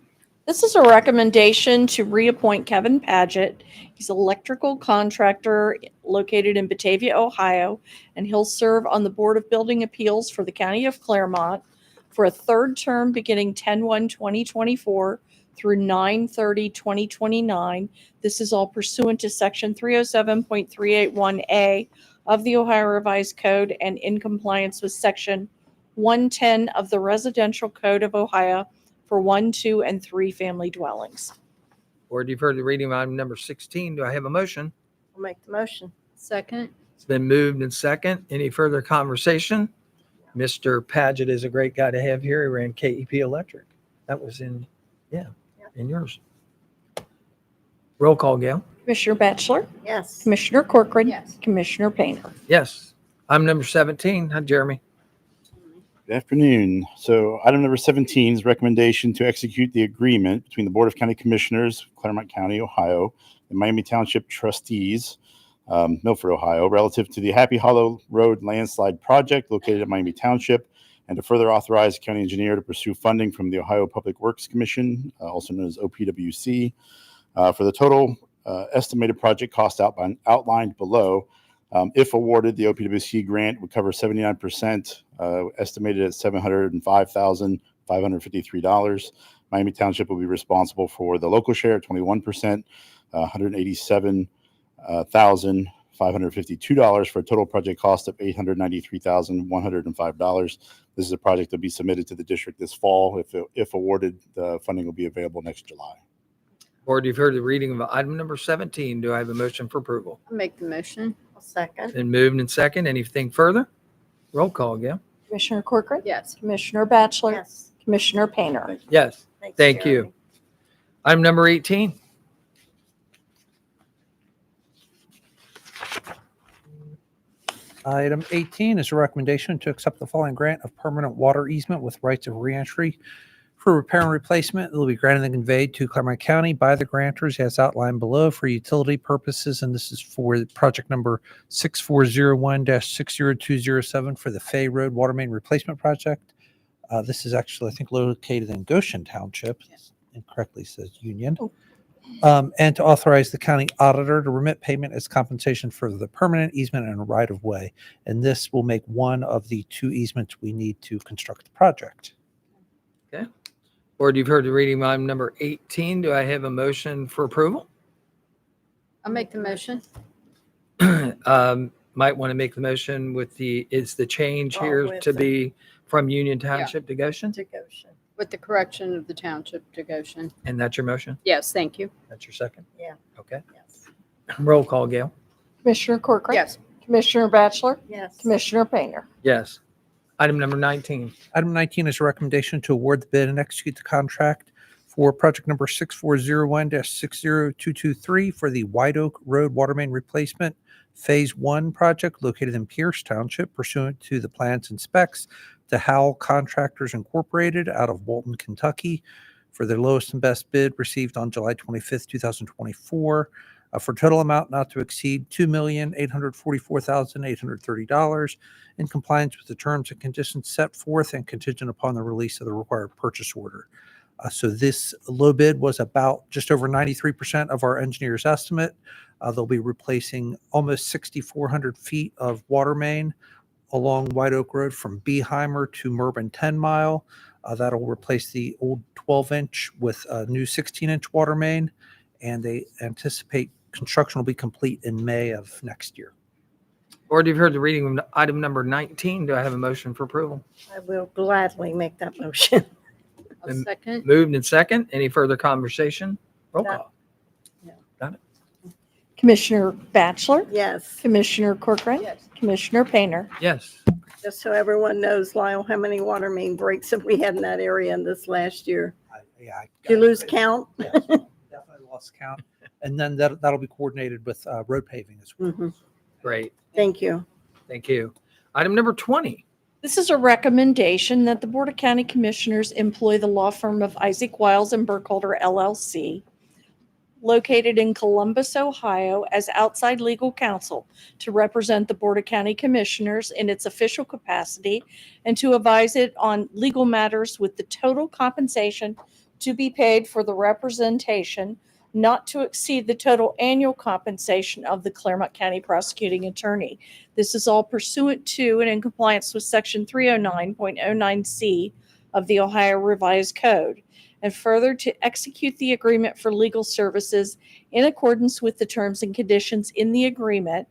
This is a recommendation to reappoint Kevin Paget. He's an electrical contractor located in Batavia, Ohio, and he'll serve on the Board of Building Appeals for the County of Clermont for a 3rd term beginning 10/1/2024 through 9/30/2029. This is all pursuant to Section 307.381A of the Ohio Revised Code and in compliance with Section 110 of the Residential Code of Ohio for 1, 2, and 3 family dwellings. Board, you've heard the reading of item number 16. Do I have a motion? I'll make the motion. Second. It's been moved and second. Any further conversation? Mr. Paget is a great guy to have here. He ran KEP Electric. That was in yours. Roll call, Gail. Commissioner Batchelor, Yes. Commissioner Corcoran, Yes. Commissioner Painter. Yes. Item number 17. Hi, Jeremy. Good afternoon. So item number 17 is recommendation to execute the agreement between the Board of County Commissioners, Clermont County, Ohio, and Miami Township Trustees, Milford, Ohio, relative to the Happy Hollow Road landslide project located at Miami Township, and to further authorize the county engineer to pursue funding from the Ohio Public Works Commission, also known as OPWC, for the total estimated project cost outlined below. If awarded, the OPWC grant would cover 79%, estimated at $705,553. Miami Township will be responsible for the local share at 21%, $187,552 for a total project cost of $893,105. This is a project that will be submitted to the district this fall. If awarded, the funding will be available next July. Board, you've heard the reading of item number 17. Do I have a motion for approval? I'll make the motion. I'll second. Been moved and second. Anything further? Roll call, Gail. Commissioner Corcoran, Yes. Commissioner Batchelor, Yes. Commissioner Painter. Yes. Thanks, Thank you. Jeremy. Item number 18. Item 18 is a recommendation to accept the following grant of permanent water easement with rights of reentry for repair and replacement. It will be granted and conveyed to Clermont County by the grantors as outlined below for utility purposes, and this is for project number 6401-60207 for the Fay Road Water Main Replacement Project. This is actually, I think, located in Goshen Township. It correctly says Union. And to authorize the county auditor to remit payment as compensation for the permanent easement and right of way. And this will make one of the 2 easements we need to construct the project. Board, you've heard the reading of item number 18. Do I have a motion for approval? I'll make the motion. Might want to make the motion with is the change here with to the- be from Union Township to Goshen? To Goshen. With the correction of the township to Goshen. And that's your motion? Yes, thank you. That's your second? Yeah. Okay. Yes. Roll call, Gail. Commissioner Corcoran. Yes. Commissioner Batchelor, Yes. Commissioner Painter. Yes. Item number 19. Item 19 is a recommendation to award the bid and execute the contract for project number 6401-60223 for the White Oak Road Water Main Replacement Phase 1 project located in Pierce Township pursuant to the plans and specs to Howell Contractors Incorporated out of Walton, Kentucky for their lowest and best bid received on July 25th, 2024. For total amount not to exceed $2,844,830 in compliance with the terms and conditions set forth and contingent upon the release of the required purchase order. So this low bid was about just over 93% of our engineer's estimate. They'll be replacing almost 6,400 feet of water main along White Oak Road from Beeheimer to Merben 10 Mile. That'll replace the old 12-inch with a new 16-inch water main, and they anticipate construction will be complete in May of next year. Board, you've heard the reading of item number 19. Do I have a motion for approval? I will gladly make that motion. I'll second. Moved and second. Any further conversation? Roll No. call. Commissioner Batchelor, Yes. Commissioner Corcoran, Yes. Commissioner Painter. Yes. Just so everyone knows, Lyle, how many water main breaks have we had in that area in this last year? Did you lose count? Yes, definitely lost count. And then that'll be coordinated with road paving as well. Mhm. Great. Thank you. Thank you. Item number 20. This is a recommendation that the Board of County Commissioners employ the law firm of Isaac Wiles and Burkholder LLC, located in Columbus, Ohio, as outside legal counsel to represent the Board of County Commissioners in its official capacity and to advise it on legal matters with the total compensation to be paid for the representation not to exceed the total annual compensation of the Clermont County Prosecuting Attorney. This is all pursuant to and in compliance with Section 309.09C of the Ohio Revised Code, and further to execute the agreement for legal services in accordance with the terms and conditions in the agreement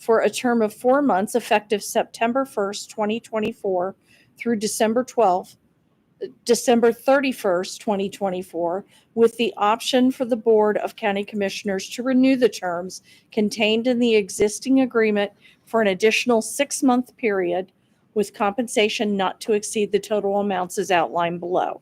for a term of 4 months effective September 1st, 2024 through December 31st, 2024, with the option for the Board of County Commissioners to renew the terms contained in the existing agreement for an additional 6-month period with compensation not to exceed the total amounts as outlined below.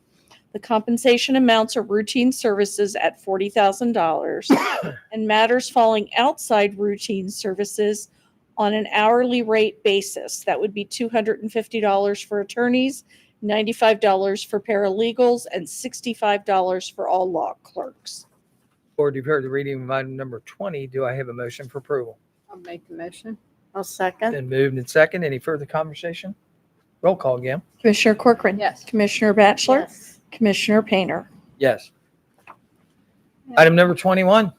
The compensation amounts are routine services at $40,000 and matters falling outside routine services on an hourly rate basis. That would be $250 for attorneys, $95 for paralegals, and $65 for all law clerks. Board, you've heard the reading of item number 20. Do I have a motion for approval? I'll make the motion. I'll second. Been moved and second. Any further conversation? Roll call again. Commissioner Corcoran. Yes. Commissioner Batchelor. Yes. Commissioner Painter. Yes. Item number 21.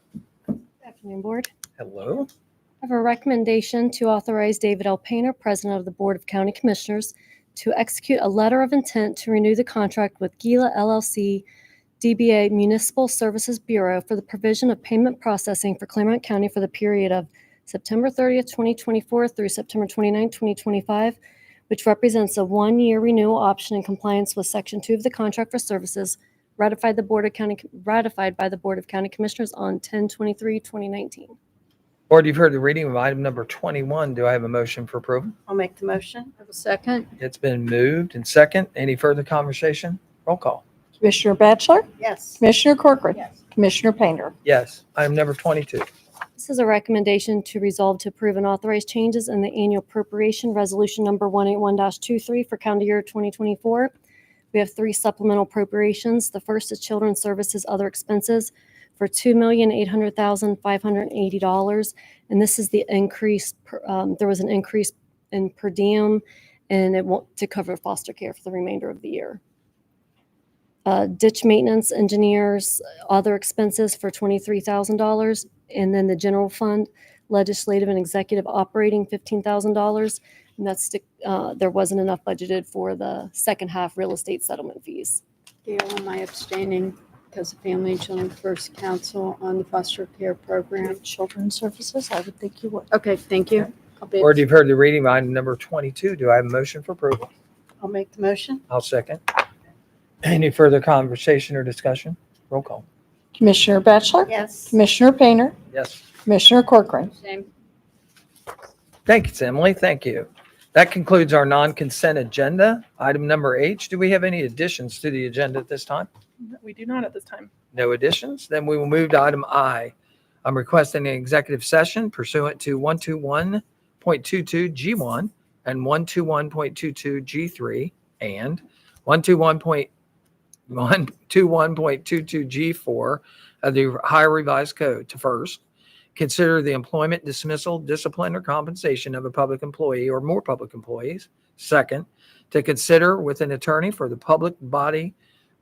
Good afternoon, Board. Hello. I have a recommendation to authorize David L. Painter, President of the Board of County Commissioners, to execute a letter of intent to renew the contract with Gila LLC, DBA Municipal Services Bureau for the provision of payment processing for Clermont County for the period of September 30th, 2024 through September 29th, 2025, which represents a 1-year renewal option in compliance with Section 2 of the Contract for Services ratified by the Board of County Commissioners on 10/23/2019. Board, you've heard the reading of item number 21. Do I have a motion for approval? I'll make the motion. Have a second? It's been moved and second. Any further conversation? Roll call. Commissioner Batchelor. Yes. Commissioner Corcoran. Yes. Commissioner Painter. Yes. Item number 22. This is a recommendation to resolve to approve and authorize changes in the annual appropriation resolution number 181-23 for calendar year 2024. We have 3 supplemental appropriations. The first is Children's Services Other Expenses for $2,800,580. And this is the increase, there was an increase in per diem, and it won't to cover foster care for the remainder of the year. Ditch maintenance, engineers, other expenses for $23,000. And then the general fund, legislative and executive operating, $15,000. And that's, there wasn't enough budgeted for the second half real estate settlement fees. Gail, am I abstaining because of Family and Children First Council on the foster care program? Children's Services, I would think you would. Okay, thank you. Board, you've heard the reading of item number 22. Do I have a motion for approval? I'll make the motion. I'll second. Any further conversation or discussion? Roll call. Commissioner Batchelor. Yes. Commissioner Painter. Yes. Commissioner Corcoran. Same. Thank you, Emily. Thank you. That concludes our non-consent agenda. Item number H, do we have any additions to the agenda at this time? We do not at this time. No additions? Then we will move to item I. I'm requesting an executive session pursuant to 121.22 G1 and 121.22 G3 and 121.22 G4 of the Ohio Revised Code to first, consider the employment, dismissal, discipline, or compensation of a public employee or more public employees. Second, to consider with an attorney for the public body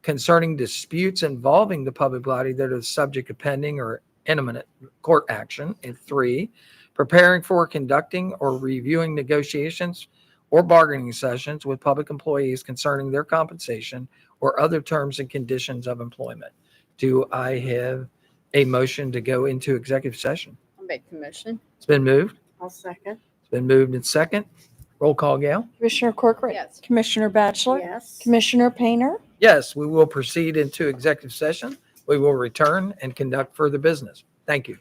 concerning disputes involving the public body that are the subject of pending or imminent court action. And 3, preparing for, conducting, or reviewing negotiations or bargaining sessions with public employees concerning their compensation or other terms and conditions of employment. Do I have a motion to go into executive session? I'll make the motion. It's been moved. I'll second. It's been moved and second. Roll call, Gail. Commissioner Corcoran. Yes. Commissioner Batchelor. Yes. Commissioner Painter. Yes, we will proceed into executive session. We will return and conduct further business. Thank you.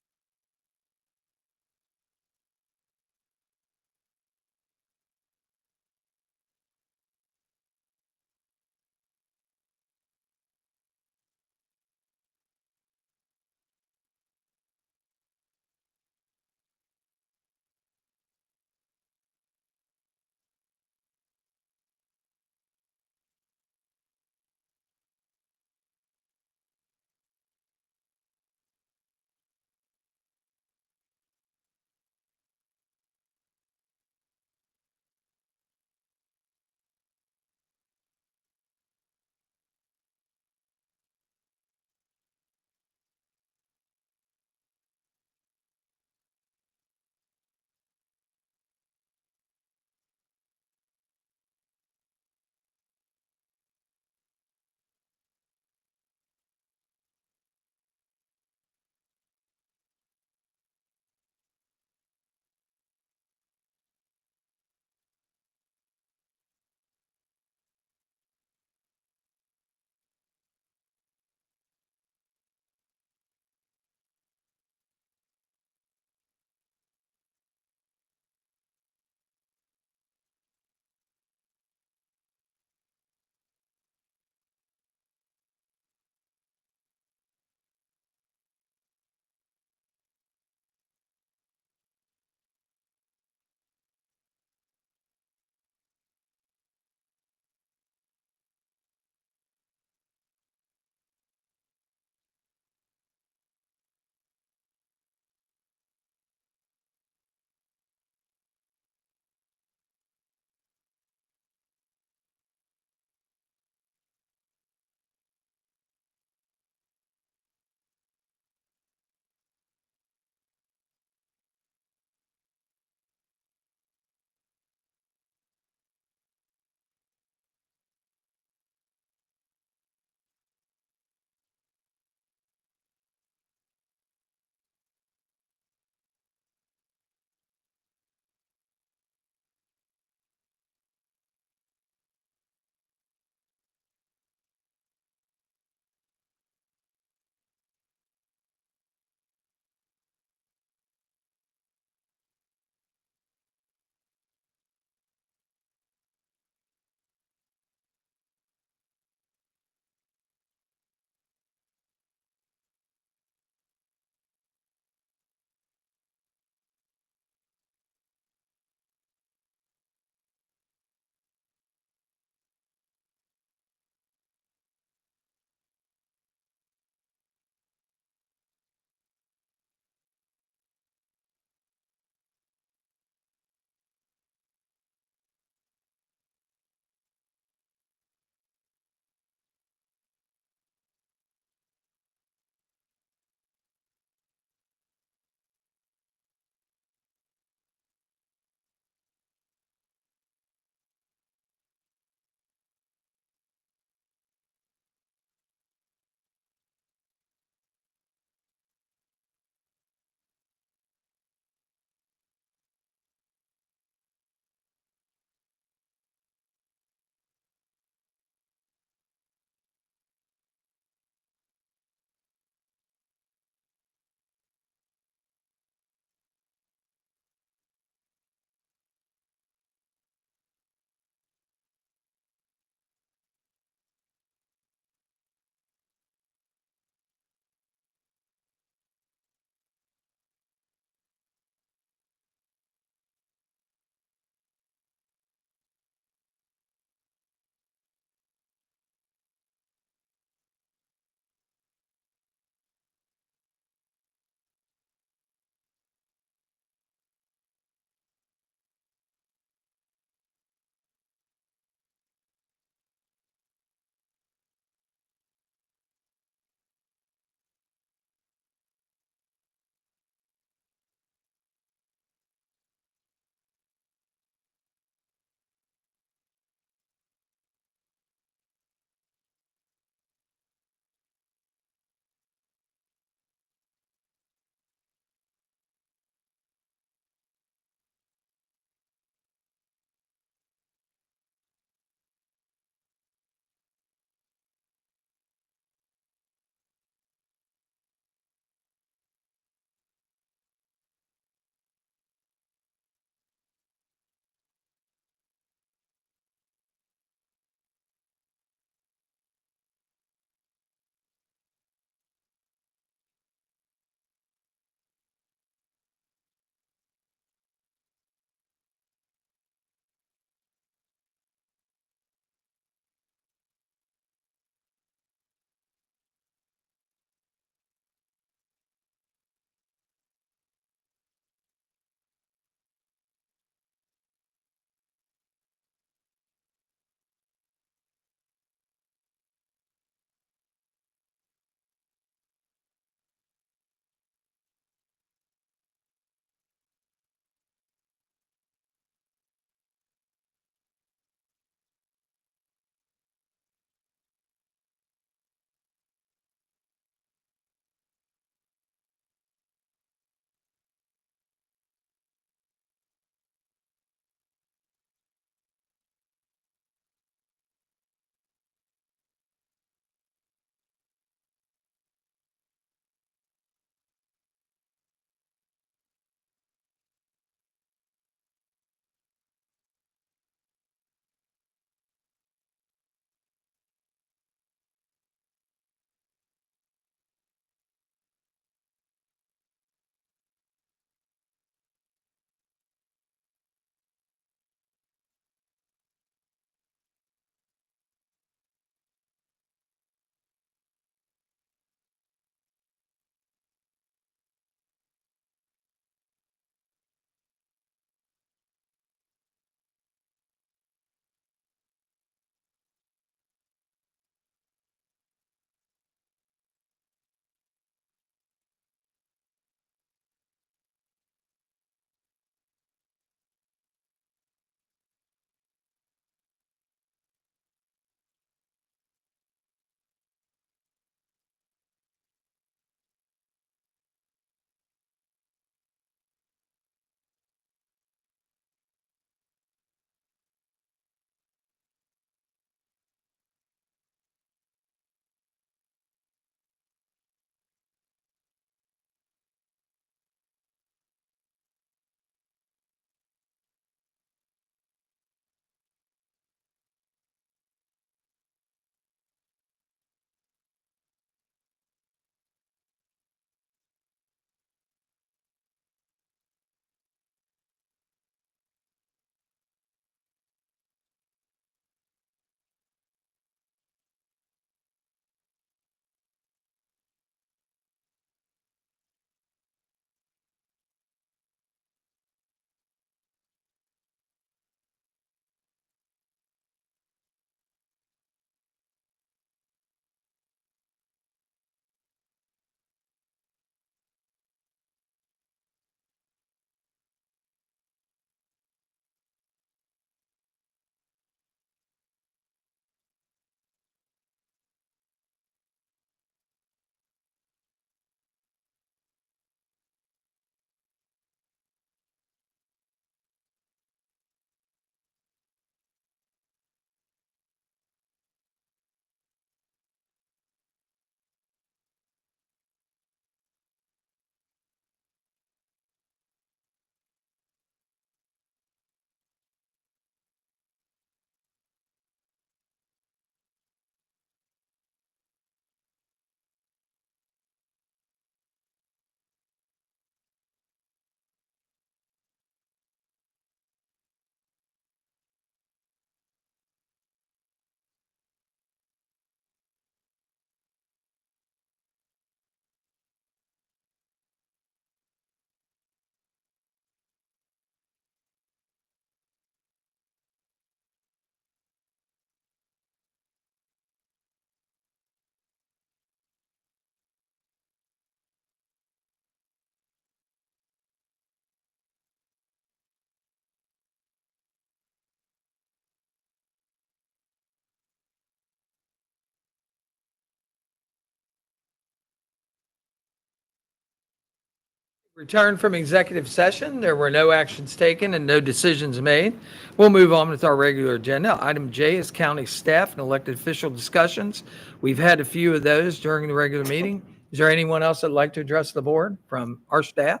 Returned from executive session. There were no actions taken and no decisions made. We'll move on with our regular agenda. Item J is county staff and elected official discussions. We've had a few of those during the regular meeting. Is there anyone else that'd like to address the board from our staff?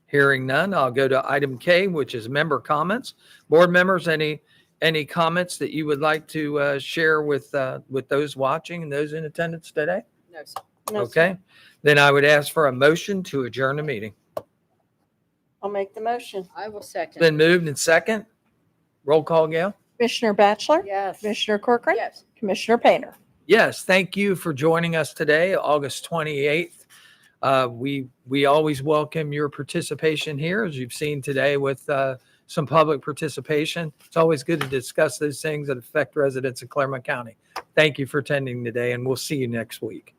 Hearing none, I'll go to item K, which is member comments. Board members, any comments that you would like to share with those watching and those in attendance today? No, sir. Okay, then I would ask for a motion to adjourn the meeting. I'll make the motion. I will second. Been moved and second. Roll call, Gail. Commissioner Batchelor? Yes. Commissioner Corcoran? Yes. Commissioner Painter? Yes, thank you for joining us today, August 28th. We always welcome your participation here, as you've seen today with some public participation. It's always good to discuss those things that affect residents of Clermont County. Thank you for attending today, and we'll see you next week.